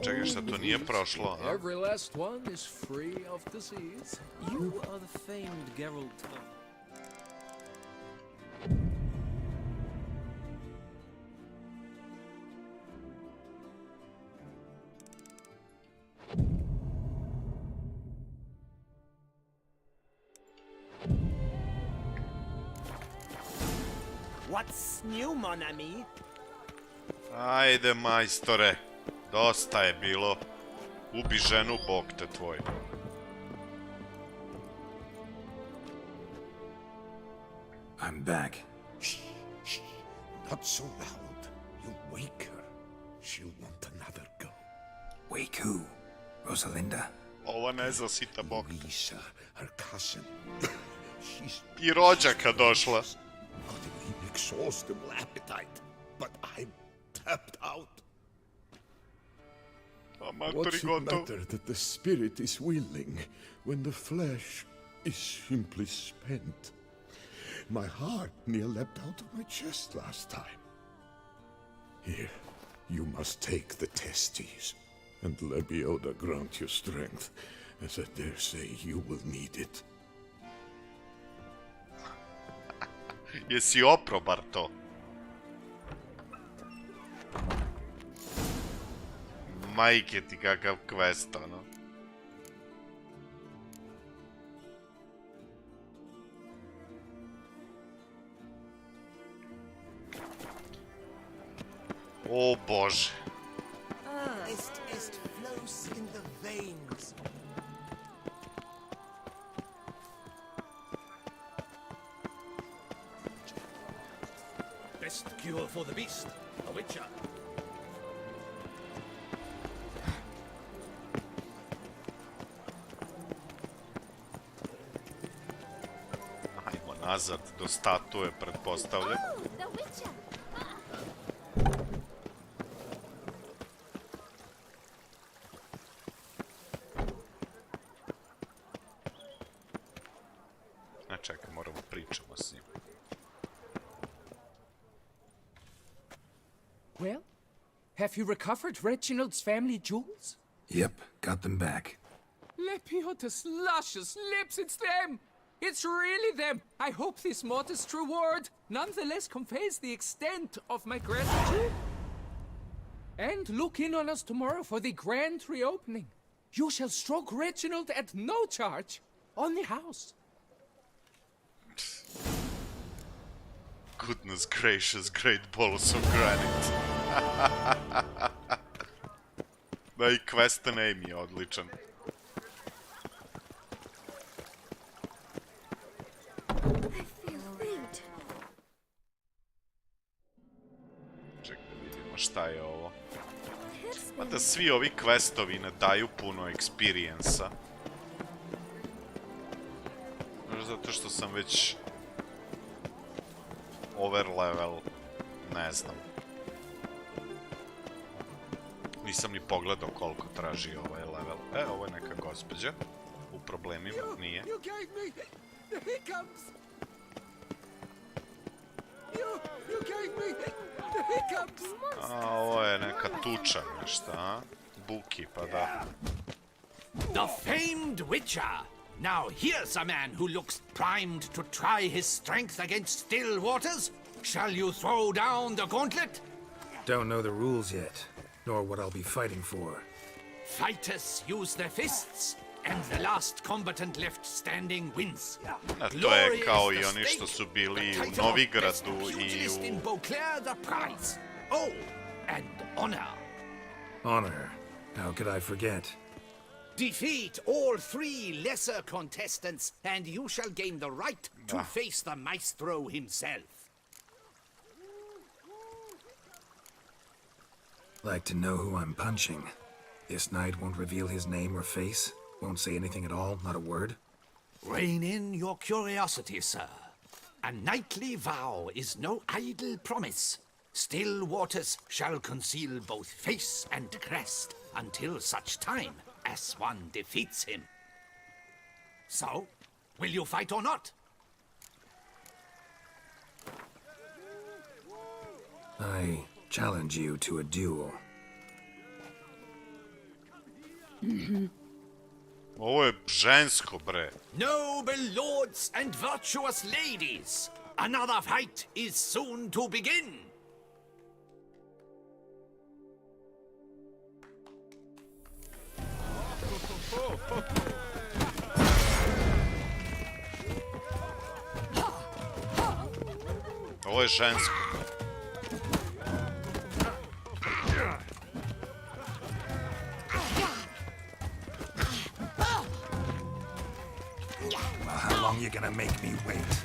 Čekaj, šta to nije prošlo, a? Every last one is free of disease. You are the famed Geralt of... What's new, mon ami? Ajde, majstore. Dosta je bilo. Ubi ženu, bog te tvoj. I'm back. Shh, shh. Not so loud. You'll wake her. She'll want another go. Wake who? Rosalinda? Ova ne zasita bog. Lisa, her cousin. She's... I rođaka došla. Got an inexhaustible appetite, but I'm tapped out. What's it matter that the spirit is willing when the flesh is simply spent? My heart near leapt out of my chest last time. Here, you must take the testes, and Lebioda grant you strength, as I dare say you will need it. Jesi oprobar to? Majke ti kakav quest, ono. O Bože. Est flows in the veins. Best cure for the beast, a witcher. Ajmo nazad do statue, pretpostavljam. The Witcher! A čekaj, moramo pričamo s njim. Have you recovered Reginald's family jewels? Yep, got them back. Lepiotus, luscious lips, it's them! It's really them! I hope this modest reward nonetheless conveys the extent of my gratitude. And look in on us tomorrow for the grand reopening. You shall stroke Reginald at no charge on the house. Goodness gracious, great balls of granite. Da, i quest name je odličan. Čekaj da vidimo šta je ovo. Mada svi ovi questovi ne daju puno experience-a. Možda zato što sam već overlevel, ne znam. Nisam ni pogledao koliko traži ovaj level. Ovo je neka gospođa. U problemima, nije. You gave me the hiccups! You gave me the hiccups! A, ovo je neka tuča nešto, a? Buki, pa da. The famed Witcher! Now here's a man who looks primed to try his strength against still waters. Shall you throw down the gauntlet? Don't know the rules yet, nor what I'll be fighting for. Fighters use their fists, and the last combatant left standing wins. A to je kao i oni što su bili u Novigradu i u... in Beauclair the prize. Oh, and honor. Honor? How could I forget? Defeat all 3 lesser contestants, and you shall gain the right to face the maestro himself. Like to know who I'm punching. This knight won't reveal his name or face? Won't say anything at all, not a word? Rein in your curiosity, sir. A knightly vow is no idle promise. Still waters shall conceal both face and crest until such time as one defeats him. So, will you fight or not? I challenge you to a duel. Ovo je žensko, bre. Noble lords and virtuous ladies, another fight is soon to begin. Ovo je žensko. How long you gonna make me wait?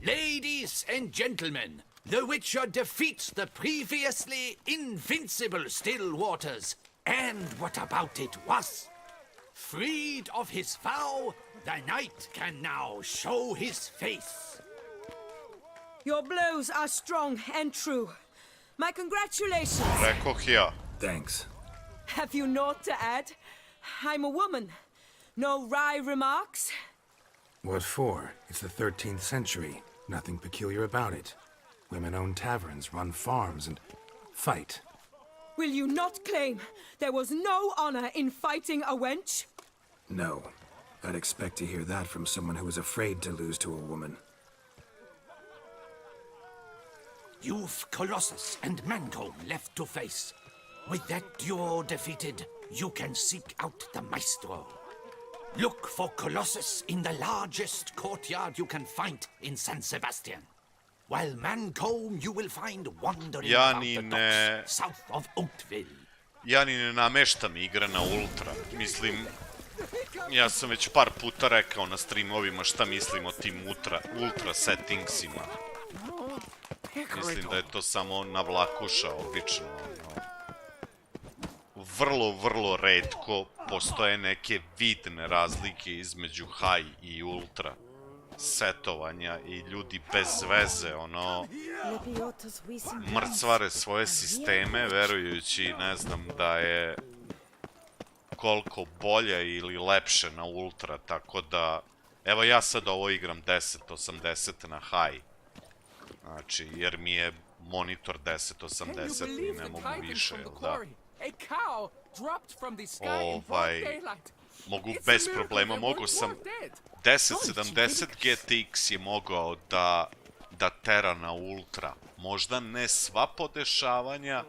Ladies and gentlemen, the Witcher defeats the previously invincible still waters. And what about it was? Freed of his vow, the knight can now show his face. Your blows are strong and true. My congratulations. Rekoh ja. Thanks. Have you naught to add? I'm a woman. No wry remarks? What for? It's the 13th century. Nothing peculiar about it. Women own taverns, run farms, and fight. Will you not claim there was no honor in fighting a wench? No. I'd expect to hear that from someone who was afraid to lose to a woman. You've Colossus and Mancomb left to face. With that duo defeated, you can seek out the Maestro. Look for Colossus in the largest courtyard you can find in San Sebastian. While Mancomb you will find wandering about the docks south of Oakville. Ja ni ne nameštam igre na ultra. Mislim, Ja sam već par puta rekao na streamovima šta mislim o tim ultra settingsima. Mislim da je to samo navlakuša, obično. Vrlo retko postoje neke vidne razlike između high i ultra setovanja i ljudi bez veze, mrcvare svoje sisteme verujući, ne znam, da je koliko bolje ili lepše na ultra, tako da, evo ja sad ovo igram 1080 na high, znači, jer mi je monitor 1080 i ne mogu više, da. Mogu bez problema, mogu sam 1070 GTX je mogao da tera na ultra. Možda ne sva podešavanja,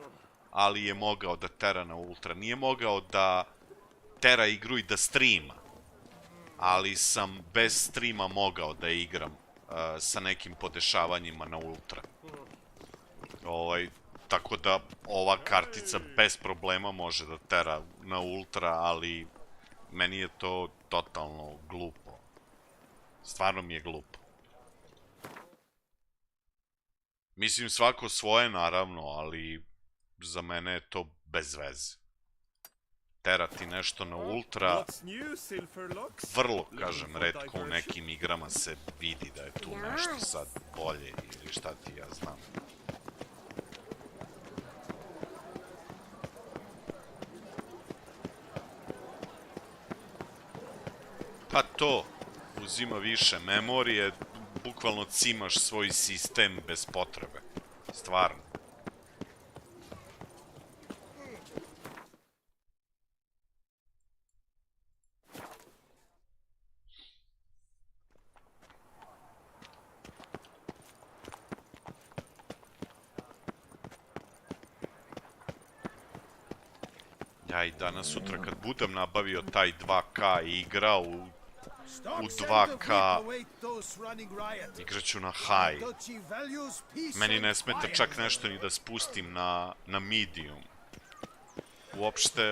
ali je mogao da tera na ultra. Nije mogao da tera igru i da streama, ali sam bez streama mogao da igram sa nekim podešavanjima na ultra. Tako da ova kartica bez problema može da tera na ultra, ali meni je to totalno glupo. Stvarno mi je glupo. Mislim, svako svoje, naravno, ali za mene je to bez veze. Terati nešto na ultra, vrlo, kažem, retko u nekim igrama se vidi da je tu nešto sad bolje ili šta ti ja znam. Pa to uzima više memorije, bukvalno cimaš svoj sistem bez potrebe. Stvarno. Ja i danas sutra kad budem nabavio taj 2K i igrao u 2K, igraću na high. Meni ne smeta čak nešto ni da spustim na medium. Uopšte,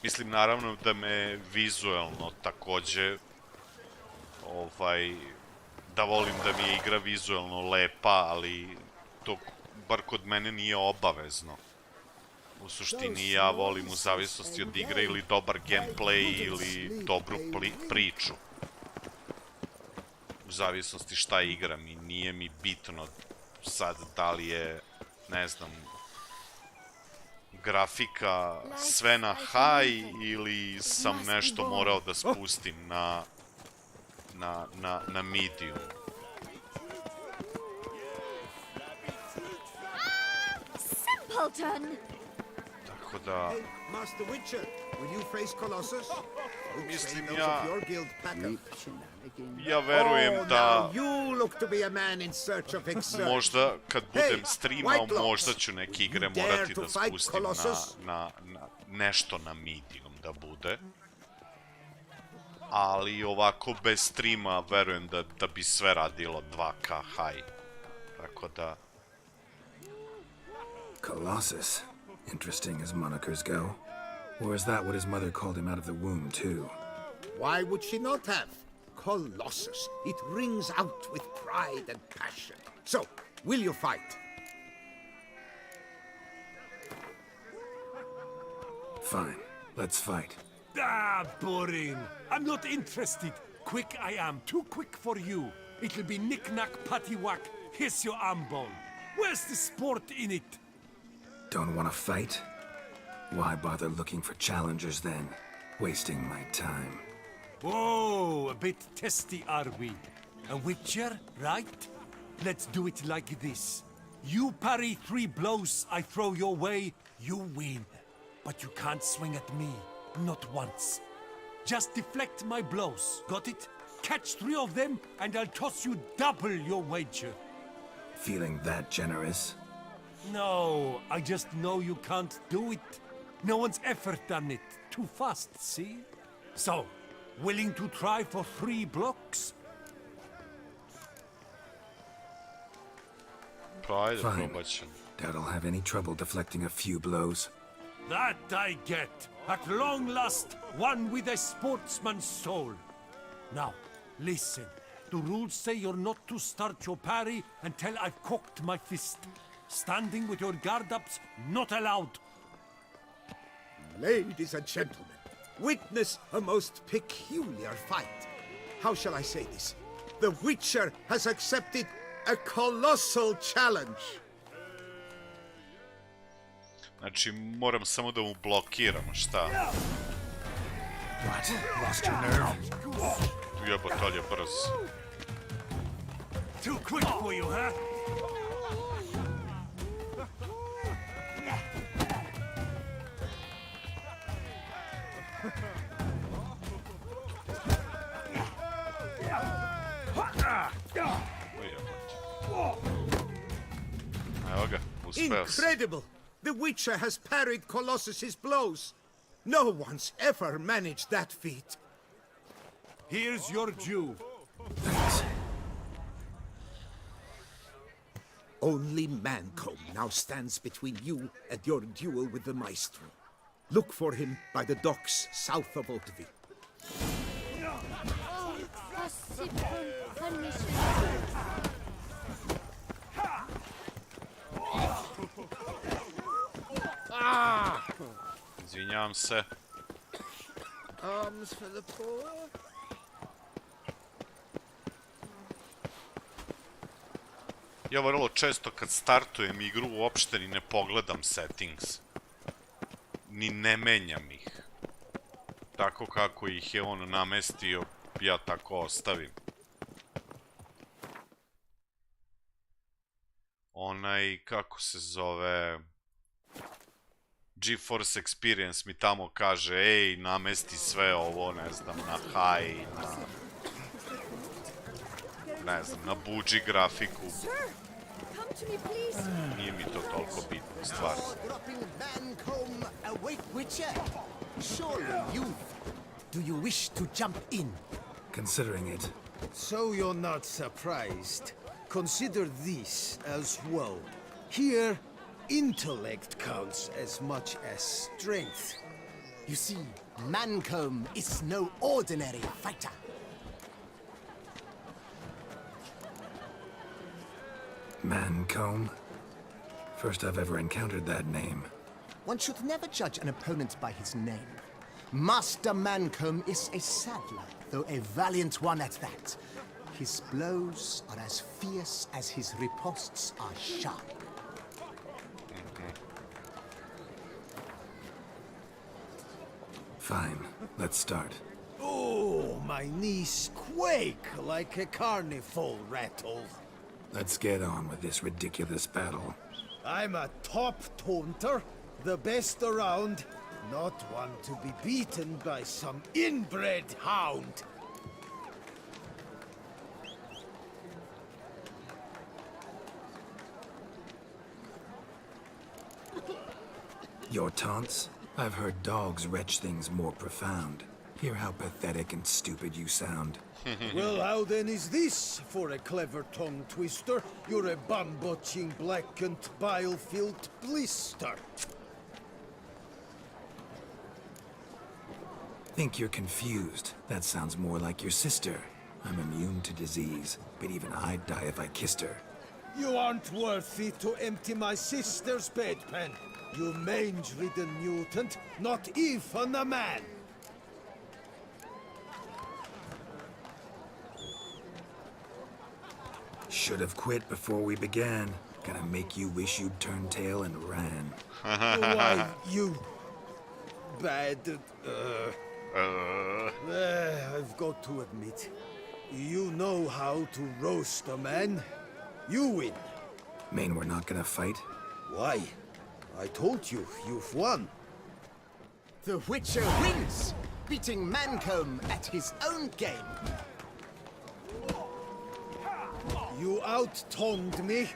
mislim, naravno da me vizuelno takođe, da volim da mi je igra vizuelno lepa, ali to bar kod mene nije obavezno. U suštini ja volim u zavisnosti od igre ili dobar gameplay ili dobru priču. U zavisnosti šta igram i nije mi bitno sad da li je, ne znam, grafika sve na high ili sam nešto morao da spustim na medium. Simpleton! Tako da... Mislim, ja verujem da možda kad budem streamao, možda ću neke igre morati da spustim na nešto na medium da bude. Ali ovako bez streama verujem da bi sve radilo 2K high. Tako da... Colossus. Interesting as monikers go. Or is that what his mother called him out of the womb, too? Why would she not have? Colossus. It rings out with pride and passion. So, will you fight? Fine. Let's fight. Ah, boring. I'm not interested. Quick I am. Too quick for you. It'll be knick-knack, paddywhack. Here's your arm bone. Where's the sport in it? Don't want to fight? Why bother looking for challengers then? Wasting my time. Whoa, a bit testy are we? A witcher, right? Let's do it like this. You parry 3 blows I throw your way, you win. But you can't swing at me, not once. Just deflect my blows, got it? Catch 3 of them and I'll toss you double your wager. Feeling that generous? No, I just know you can't do it. No one's ever done it. Too fast, see? So, willing to try for 3 blocks? Fine. Doubt I'll have any trouble deflecting a few blows. That I get. At long last, one with a sportsman's soul. Now, listen. The rules say you're not to start your parry until I've cocked my fist. Standing with your guard-ups, not allowed. Ladies and gentlemen, witness a most peculiar fight. How shall I say this? The Witcher has accepted a colossal challenge. Znači, moram samo da mu blokiramo, šta? What? Lost your nerve? Jebot, ali je brz. Too quick for you, huh? Evo ga, uspeo sam. Incredible! The Witcher has parried Colossus's blows. No one's ever managed that feat. Here's your due. Only Mancomb now stands between you and your duel with the Maestro. Look for him by the docks south of Otvik. Izvinjavam se. Arms for the poor. Ja vrlo često kad startujem igru uopšte ni ne pogledam settings. Ni ne menjam ih. Tako kako ih je on namestio, ja tako ostavim. Onaj, kako se zove... GeForce Experience mi tamo kaže, ej, namesti sve ovo, ne znam, na high, ne znam, na budži grafiku. Nije mi to toliko bitno, stvarno. Do you wish to jump in? Considering it. So you're not surprised. Consider this as well. Here, intellect counts as much as strength. You see, Mancomb is no ordinary fighter. Mancomb? First I've ever encountered that name. One should never judge an opponent by his name. Master Mancomb is a saddler, though a valiant one at that. His blows are as fierce as his riposts are sharp. Fine, let's start. Oh, my knees quake like a carnival rattle. Let's get on with this ridiculous battle. I'm a top taunter, the best around, not one to be beaten by some inbred hound. Your taunts? I've heard dogs retch things more profound. Hear how pathetic and stupid you sound. Well, how then is this for a clever tongue twister? You're a bum-botching, blackened, bile-filled blister. Think you're confused. That sounds more like your sister. I'm immune to disease, but even I'd die if I kissed her. You aren't worthy to empty my sister's bedpan. You mange-ridden mutant, not even a man. Should have quit before we began. Gonna make you wish you'd turned tail and ran. Why, you... bad... I've got to admit, you know how to roast a man. You win. Mean we're not gonna fight? Why? I told you, you've won. The Witcher wins, beating Mancomb at his own game. You out-tongued me,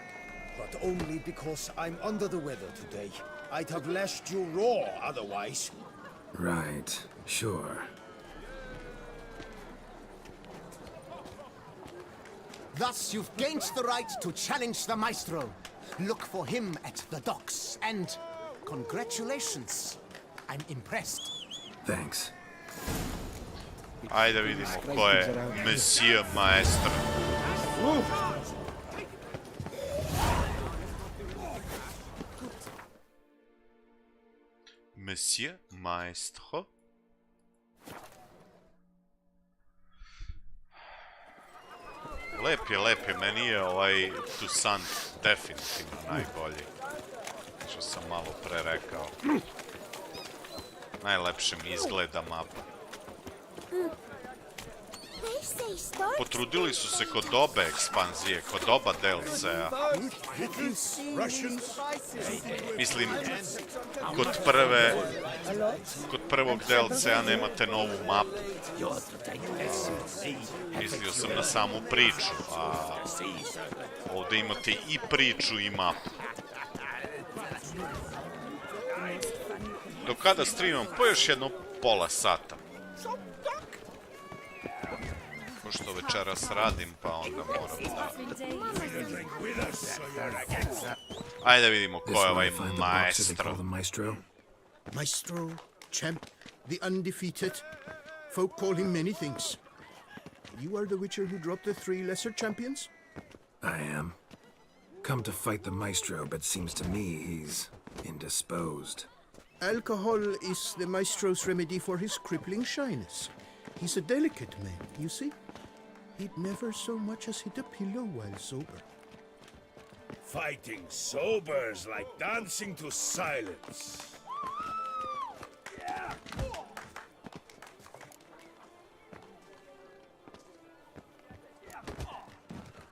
but only because I'm under the weather today. I'd have lashed you raw otherwise. Right, sure. Thus, you've gained the right to challenge the Maestro. Look for him at the docks, and congratulations. I'm impressed. Thanks. Ajde vidimo ko je Monsieur Maestro. Monsieur Maestro? Lep je, meni je ovaj Toussaint definitivno najbolji. Što sam malo pre rekao. Najlepše mi izgleda mapa. Potrudili su se kod obe ekspanzije, kod oba DLC-a. Mislim, kod prvog DLC-a nemate novu mapu. Mislio sam na samu priču, a ovdje imate i priču i mapu. Do kada streamam? Po još jedno pola sata. Pošto večeras radim, pa onda moram da... Ajde vidimo ko je ovaj maestro. Maestro, champ, the undefeated. Folk call him many things. You are the Witcher who dropped the 3 lesser champions? I am. Come to fight the Maestro, but seems to me he's indisposed. Alcohol is the Maestro's remedy for his crippling shyness. He's a delicate man, you see? He'd never so much as hit a pillow while sober. Fighting sober's like dancing to silence.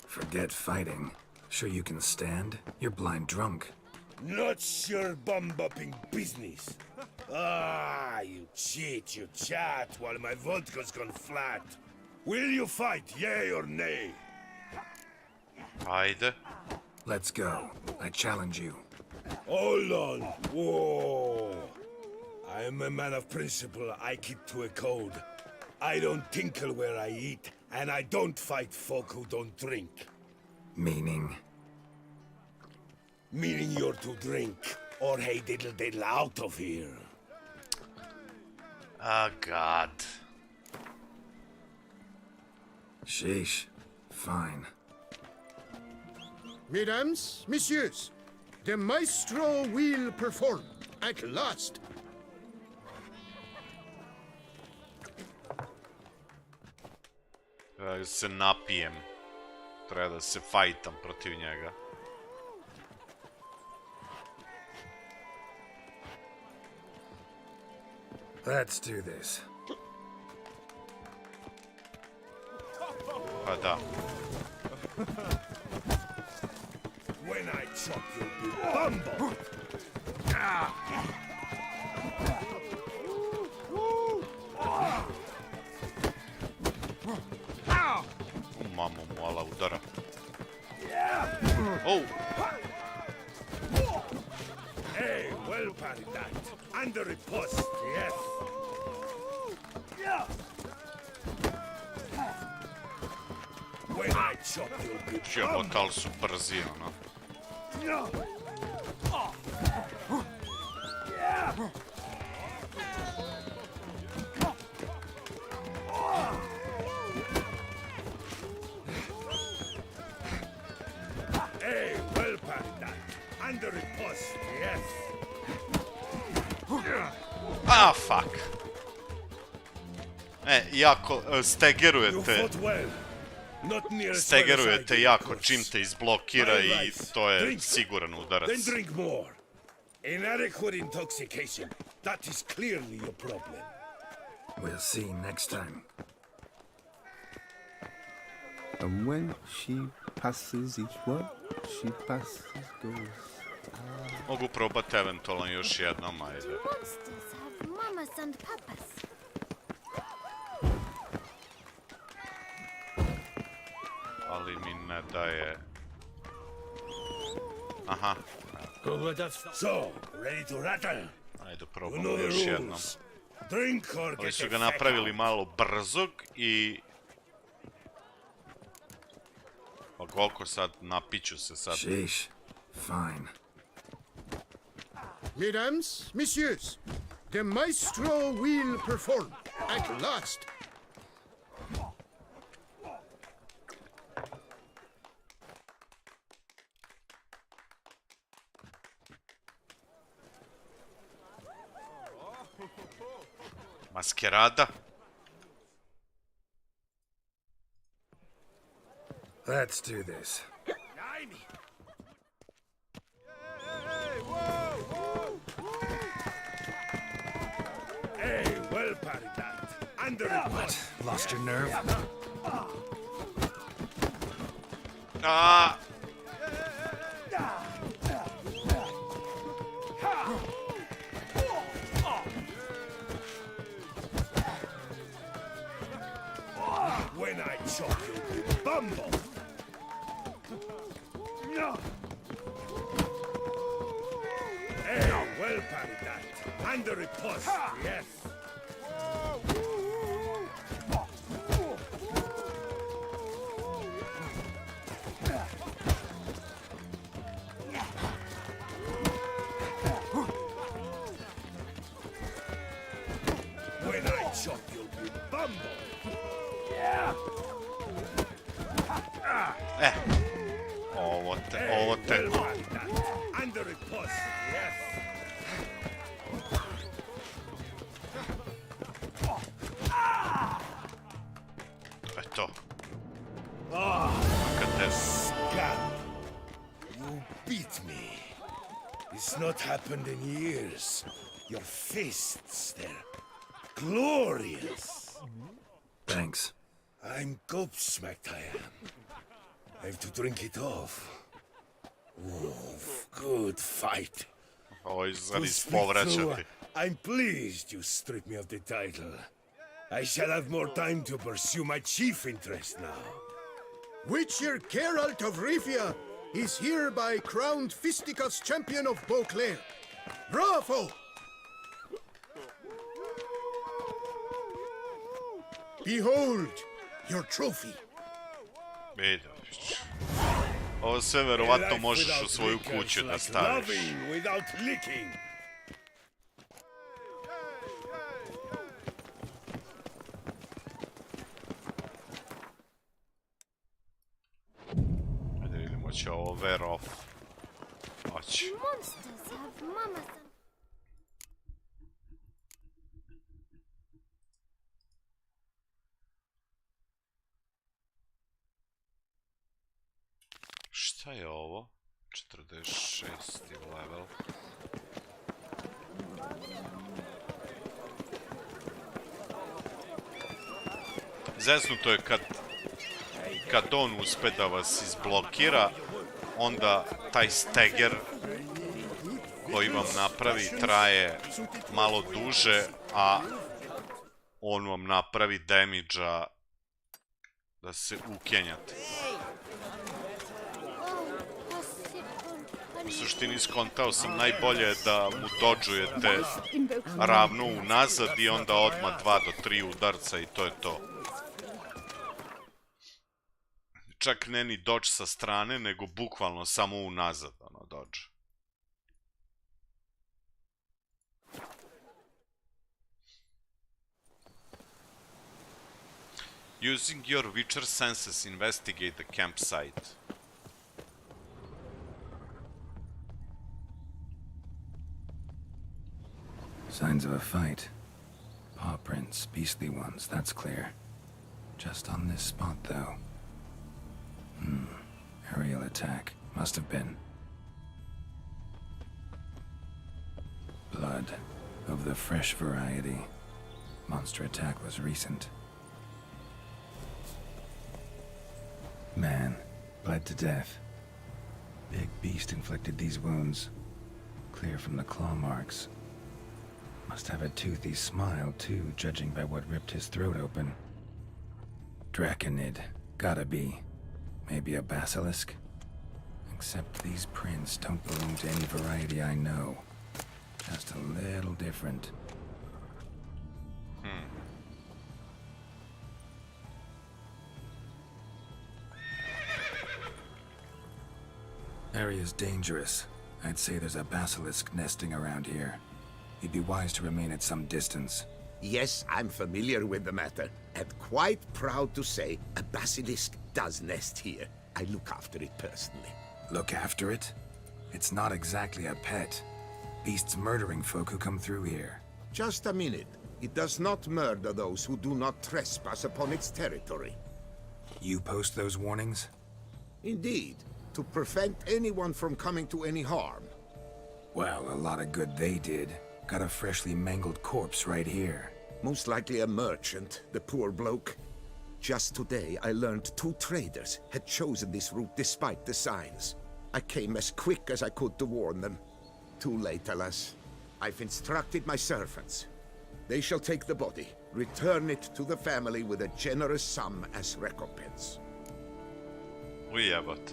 Forget fighting. Sure you can stand? You're blind drunk. Not your bum-bopping business. Ah, you cheat, you chat, while my vodka's gone flat. Will you fight, yay or nay? Ajde. Let's go. I challenge you. Hold on. Whoa. I am a man of principle. I keep to a code. I don't tinkle where I eat, and I don't fight folk who don't drink. Meaning? Meaning you're to drink, or hey diddle diddle out of here. Oh, God. Sheesh. Fine. Mesdames, messieurs, the Maestro will perform at last. Treba da se napijem. Treba da se fajtam protiv njega. Let's do this. Pa da. When I chop you'll be bumble. Mamu mu ala udara. Oh! Hey, well parried that. Under a post, yes. When I chop you'll be Jebot, ali su brzi, ono. Hey, well parried that. Under a post, yes. Ah, fuck. Jako stegerujete. Stegerujete jako čim te izblokira i to je siguran udarac. Then drink more. Inadequate intoxication. That is clearly your problem. We'll see next time. And when she passes each one, she passes goes. Mogu probati eventualno još jednom, ajde. Monsters have mamas and papas. Ali mi ne daje... Aha. So, ready to rattle? Ajde, probamo još jednom. Drink or Ali get su a ga napravili malo brzog i... Pa koliko sad, napiću se sad. Sheesh. Fine. Mesdames, messieurs, The maestro will perform at last. Maskerada. Let's do this. Hey, well parried that. Under it. What? Lost your nerve? Ah! When I chop you, you bumble. Hey, well parried that. Under riposte, yes. When I chop you, you bumble. Ovo te. Under riposte, yes. To je to. Scab. You beat me. It's not happened in years. Your fists, they're glorious. Thanks. I'm gobsmacked, I am. I have to drink it off. Oof, good fight. Ovo je za To nis speak povraćati. true, I'm pleased you stripped me of the title. I shall have more time to pursue my chief interest now. Witcher Geralt of Rivia is hereby crowned fisticuffs champion of Beauclair. Bravo! Behold your trophy. Vidiš. Ovo sve verovatno možeš u svoju kuću da staviš. Loving without licking. Ajde vidimo, će ovo wear off. Hoće. Monsters have mamas and Šta je ovo? 46. level. Zeznuto je kad on uspe da vas izblokira, onda taj steger koji vam napravi traje malo duže, a on vam napravi damage-a da se ukenjate. U suštini skontao sam najbolje da mu dodžujete ravno unazad i onda odmah 2 do 3 udarca i to je to. Čak ne ni dodge sa strane, nego bukvalno samo unazad, ono, dodge. Using your Witcher senses, investigate the campsite. Signs of a fight. Paw prints, beastly ones, that's clear. Just on this spot, though. Aerial attack. Must have been. Blood. Of the fresh variety. Monster attack was recent. Man. Bled to death. Big beast inflicted these wounds. Clear from the claw marks. Must have a toothy smile, too, judging by what ripped his throat open. Draconid. Gotta be. Maybe a basilisk? Except these prints don't belong to any variety I know. Just a little different. Area's dangerous. I'd say there's a basilisk nesting around here. You'd be wise to remain at some distance. Yes, I'm familiar with the matter, and quite proud to say a basilisk does nest here. I look after it personally. Look after it? It's not exactly a pet. Beasts murdering folk who come through here. Just a minute. It does not murder those who do not trespass upon its territory. You post those warnings? Indeed, to prevent anyone from coming to any harm. Well, a lot of good they did. Got a freshly mangled corpse right here. Most likely a merchant, the poor bloke. Just today, I learned 2 traders had chosen this route despite the signs. I came as quick as I could to warn them. Too late, alas. I've instructed my servants. They shall take the body, return it to the family with a generous sum as recompense. Ujebot.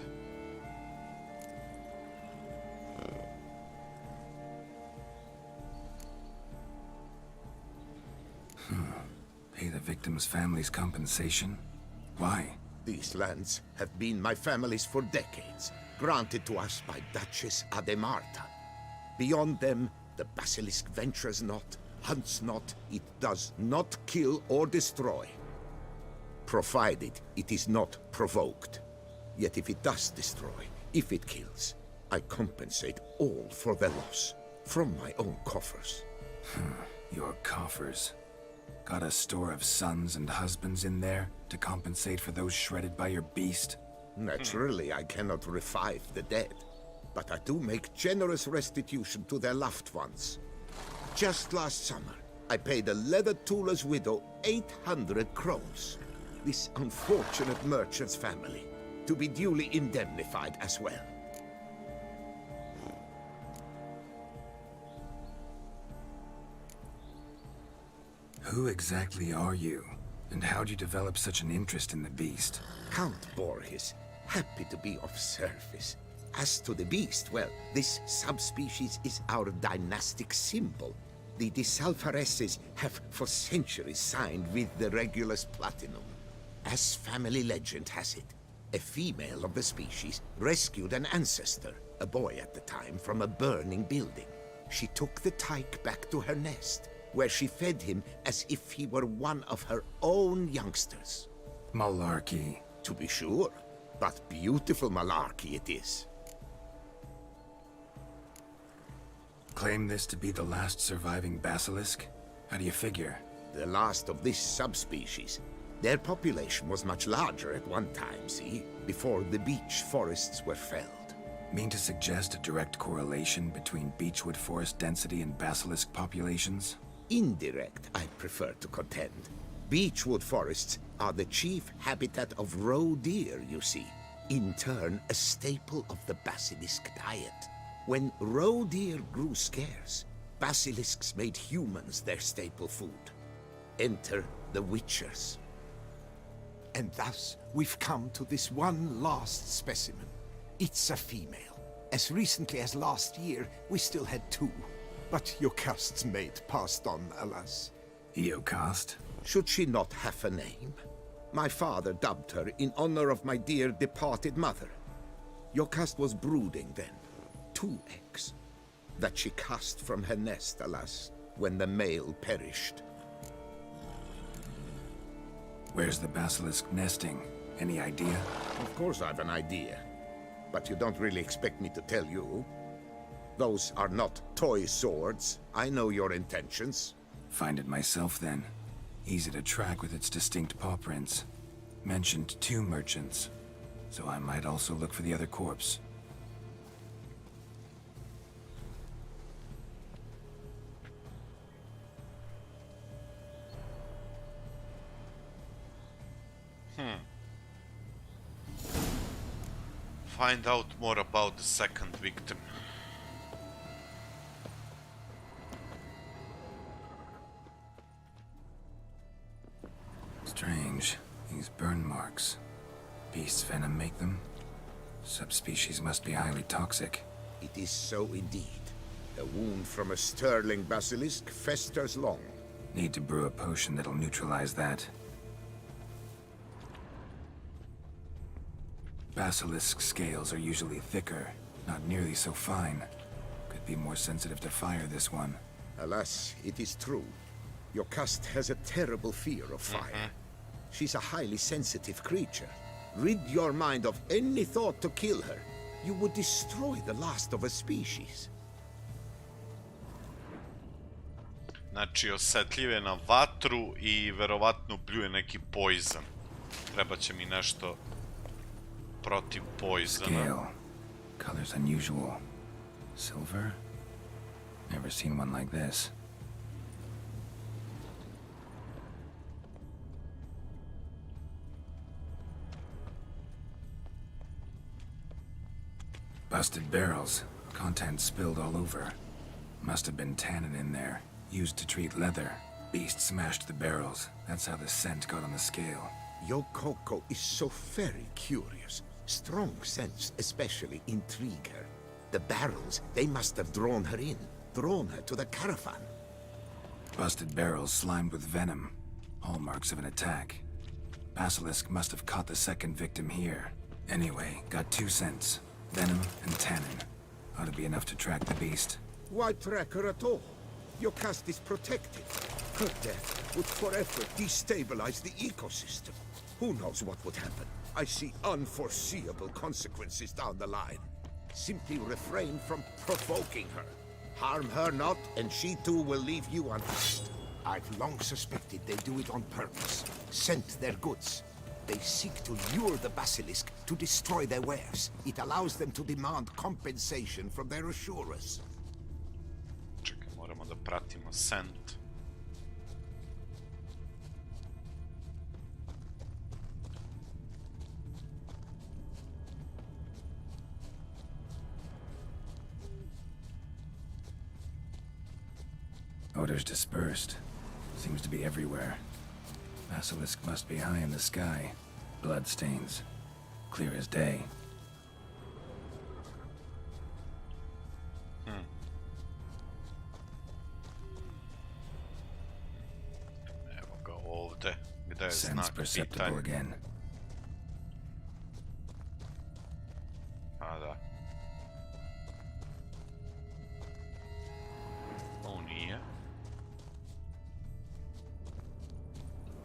Pay the victim's family's compensation? Why? These lands have been my family's for decades, granted to us by Duchess Ademarta. Beyond them, the basilisk ventures not, hunts not, it does not kill or destroy. Provided it is not provoked. Yet if it does destroy, if it kills, I compensate all for the loss, from my own coffers. Your coffers. Got a store of sons and husbands in there to compensate for those shredded by your beast? Naturally, I cannot revive the dead, but I do make generous restitution to their loved ones. Just last summer, I paid a leather tooler's widow 800 crowns, this unfortunate merchant's family, to be duly indemnified as well. Who exactly are you? And how'd you develop such an interest in the beast? Count Borges, happy to be of service. As to the beast, well, this subspecies is our dynastic symbol. The Disalfareses have for centuries signed with the Regulus Platinum. As family legend has it, a female of the species rescued an ancestor, a boy at the time, from a burning building. She took the tyke back to her nest, where she fed him as if he were one of her own youngsters. Malarkey. To be sure, but beautiful malarkey it is. Claim this to be the last surviving basilisk? How do you figure? The last of this subspecies. Their population was much larger at one time, see? Before the beech forests were felled. Mean to suggest a direct correlation between beechwood forest density and basilisk populations? Indirect, I prefer to contend. Beechwood forests are the chief habitat of roe deer, you see. In turn, a staple of the basilisk diet. When roe deer grew scarce, basilisks made humans their staple food. Enter the witchers. And thus, we've come to this one last specimen. It's a female. As recently as last year, we still had 2. But Jocast's mate passed on, alas. Jocast? Should she not have a name? My father dubbed her in honor of my dear departed mother. Jocast was brooding then. 2 eggs. That she cast from her nest, alas, when the male perished. Where's the basilisk nesting? Any idea? Of course I've an idea. But you don't really expect me to tell you. Those are not toy swords. I know your intentions. Find it myself, then. Easy to track with its distinct paw prints. Mentioned 2 merchants, so I might also look for the other corpse. Find out more about the second victim. Strange. These burn marks. Beast's venom make them? Subspecies must be highly toxic. It is so indeed. A wound from a sterling basilisk festers long. Need to brew a potion that'll neutralize that. Basilisk scales are usually thicker, not nearly so fine. Could be more sensitive to fire, this one. Alas, it is true. Your caste has a terrible fear of fire. She's a highly sensitive creature. Rid your mind of any thought to kill her. You would destroy the last of a species. Znači, osetljiv je na vatru i verovatno bljuje neki poison. Treba će mi nešto protiv poisona. Scale. Colors unusual. Silver? Never seen one like this. Busted barrels. Contents spilled all over. Must have been tannin in there. Used to treat leather. Beast smashed the barrels. That's how the scent got on the scale. Your Coco is so very curious. Strong scents especially intrigue her. The barrels, they must have drawn her in. Drawn her to the caravan. Busted barrels slimed with venom. Hallmarks of an attack. Basilisk must have caught the second victim here. Anyway, got 2 scents. Venom and tannin. Ought to be enough to track the beast. Why track her at all? Your caste is protected. Her death would forever destabilize the ecosystem. Who knows what would happen? I see unforeseeable consequences down the line. Simply refrain from provoking her. Harm her not, and she too will leave you untouched. I've long suspected they do it on purpose. Scent their goods. They seek to lure the basilisk to destroy their wares. It allows them to demand compensation from their assurers. Čekaj, moramo da pratimo scent. Odors dispersed. Seems to be everywhere. Basilisk must be high in the sky. Blood stains. Clear as day. Evo ga ovde, gde je Sense znak perceptible pitanja. again. A da. O, nije.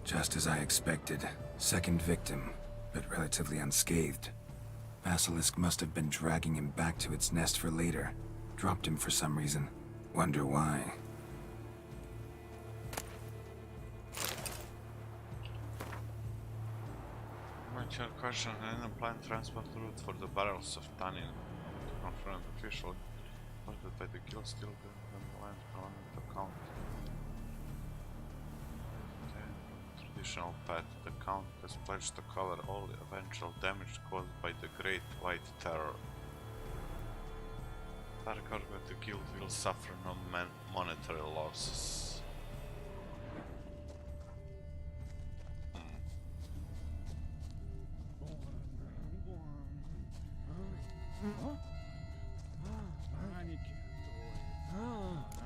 Just as I expected. Second victim, but relatively unscathed. Basilisk must have been dragging him back to its nest for later. Dropped him for some reason. Wonder why. Moja question and a planned transport route for the barrels of tannin to confront official ordered by the guild still the land account. Traditional path, the Count has pledged to cover all eventual damage caused by the Great White Terror. Parkour with the guild will suffer no monetary losses.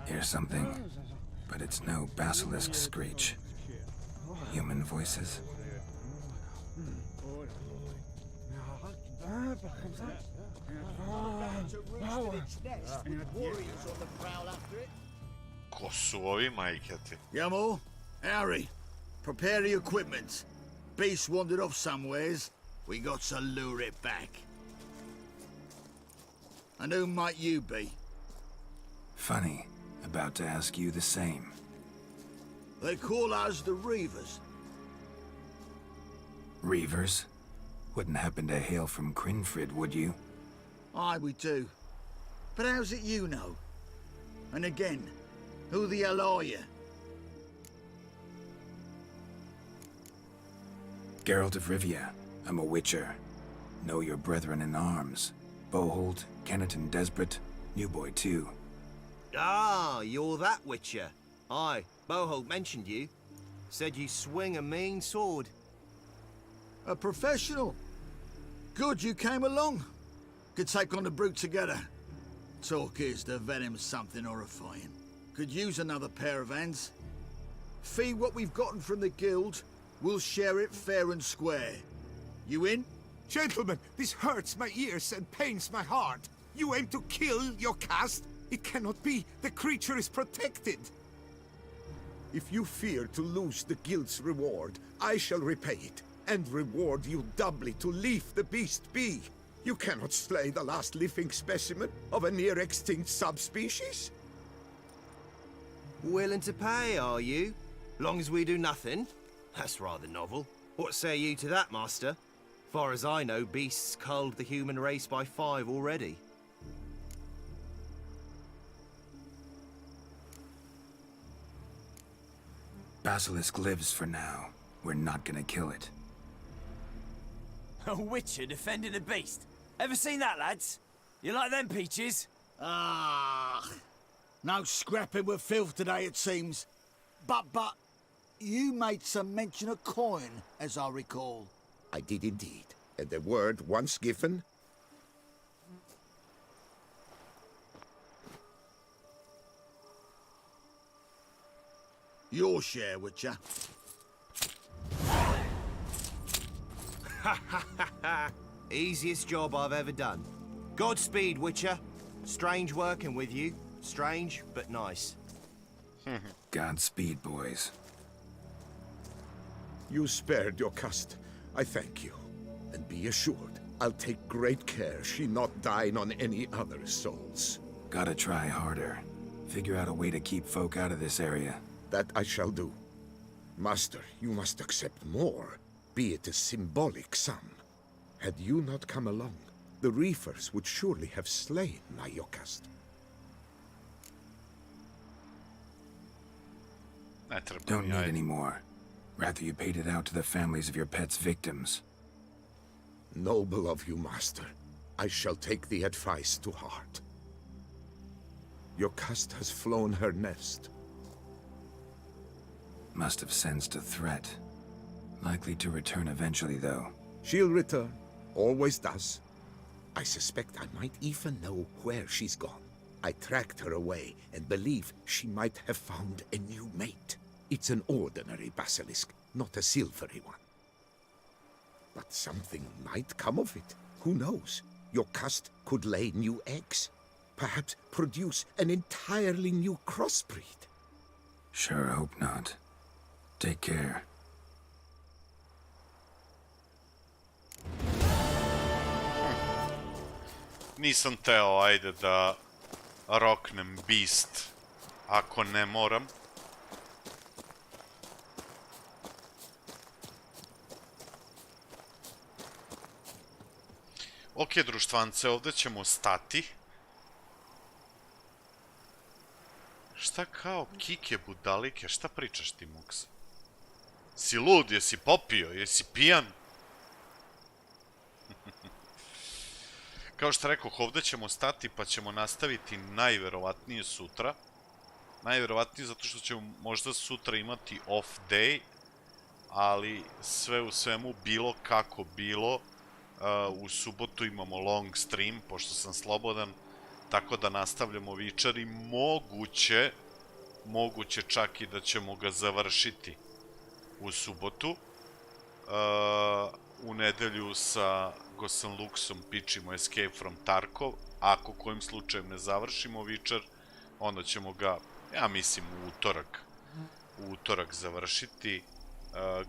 Here's something, but it's no basilisk screech. Human voices. Ko su ovi, majke ti? Yamo, Harry, prepare the equipment. Beast wandered off somewheres. We got to lure it back. And who might you be? Funny. About to ask you the same. They call us the Reavers. Reavers? Wouldn't happen to hail from Crinfrid, would you? Aye, we do. But how's it you know? And again, who the hell are you? Geralt of Rivia. I'm a witcher. Know your brethren in arms. Bohold, Kennet and Desperate, New Boy too. Ah, you're that witcher. Aye, Bohold mentioned you. Said you swing a mean sword. A professional. Good you came along. Could take on the brute together. Talk is, the venom's something horrifying. Could use another pair of hands. Fee what we've gotten from the guild, we'll share it fair and square. You in? Gentlemen, this hurts my ears and pains my heart. You aim to kill your caste? It cannot be! The creature is protected! If you fear to lose the guild's reward, I shall repay it, and reward you doubly to leave the beast be. You cannot slay the last living specimen of a near-extinct subspecies. Willing to pay, are you? Long as we do nothing? That's rather novel. What say you to that, Master? Far as I know, beasts culled the human race by 5 already. Basilisk lives for now. We're not gonna kill it. A witcher defending a beast. Ever seen that, lads? You like them peaches? Ah, no scrapping with filth today, it seems. But, you made some mention of coin, as I recall. I did indeed, and the word once given... Your share, Witcher. Easiest job I've ever done. Godspeed, Witcher. Strange working with you. Strange, but nice. Godspeed, boys. You spared your cust. I thank you. And be assured, I'll take great care she not dine on any other souls. Gotta try harder. Figure out a way to keep folk out of this area. That I shall do. Master, you must accept more, be it a symbolic sum. Had you not come along, the reefers would surely have slain my Yokast. Don't need any more. Rather you paid it out to the families of your pets' victims. Noble of you, Master. I shall take the advice to heart. Yokast has flown her nest. Must have sensed a threat. Likely to return eventually, though. She'll return. Always does. I suspect I might even know where she's gone. I tracked her away and believe she might have found a new mate. It's an ordinary basilisk, not a silvery one. But something might come of it. Who knows? Yokast could lay new eggs. Perhaps produce an entirely new crossbreed. Sure hope not. Take care. Nisam teo, ajde da roknem beast, ako ne moram. Ok, društvance, ovdje ćemo stati. Šta kao kike budalike, šta pričaš ti, Muks? Si lud, jesi popio, jesi pijan? Kao što rekoh, ovdje ćemo stati pa ćemo nastaviti najverovatnije sutra. Najverovatnije zato što ćemo možda sutra imati off day, ali sve u svemu bilo kako bilo. U subotu imamo long stream, pošto sam slobodan, tako da nastavljamo Witcher i moguće čak i da ćemo ga završiti u subotu. U nedelju sa Gosan Luxom pičimo Escape from Tarkov. Ako kojim slučajem ne završimo Witcher, onda ćemo ga, ja mislim, u utorak završiti.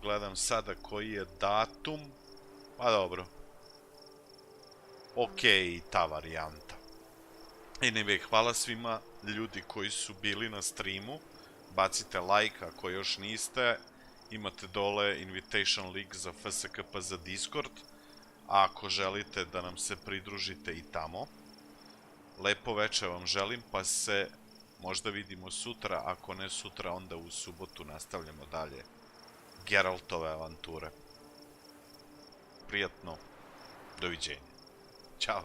Gledam sada koji je datum. Pa dobro. Ok, i ta varijanta. Anyway, hvala svima ljudi koji su bili na streamu. Bacite like ako još niste. Imate dole invitation link za FskpZ Discord. A ako želite da nam se pridružite i tamo. Lepo večer vam želim, pa se možda vidimo sutra. Ako ne sutra, onda u subotu nastavljamo dalje Geraltove avanture. Prijatno. Doviđenja. Ćao.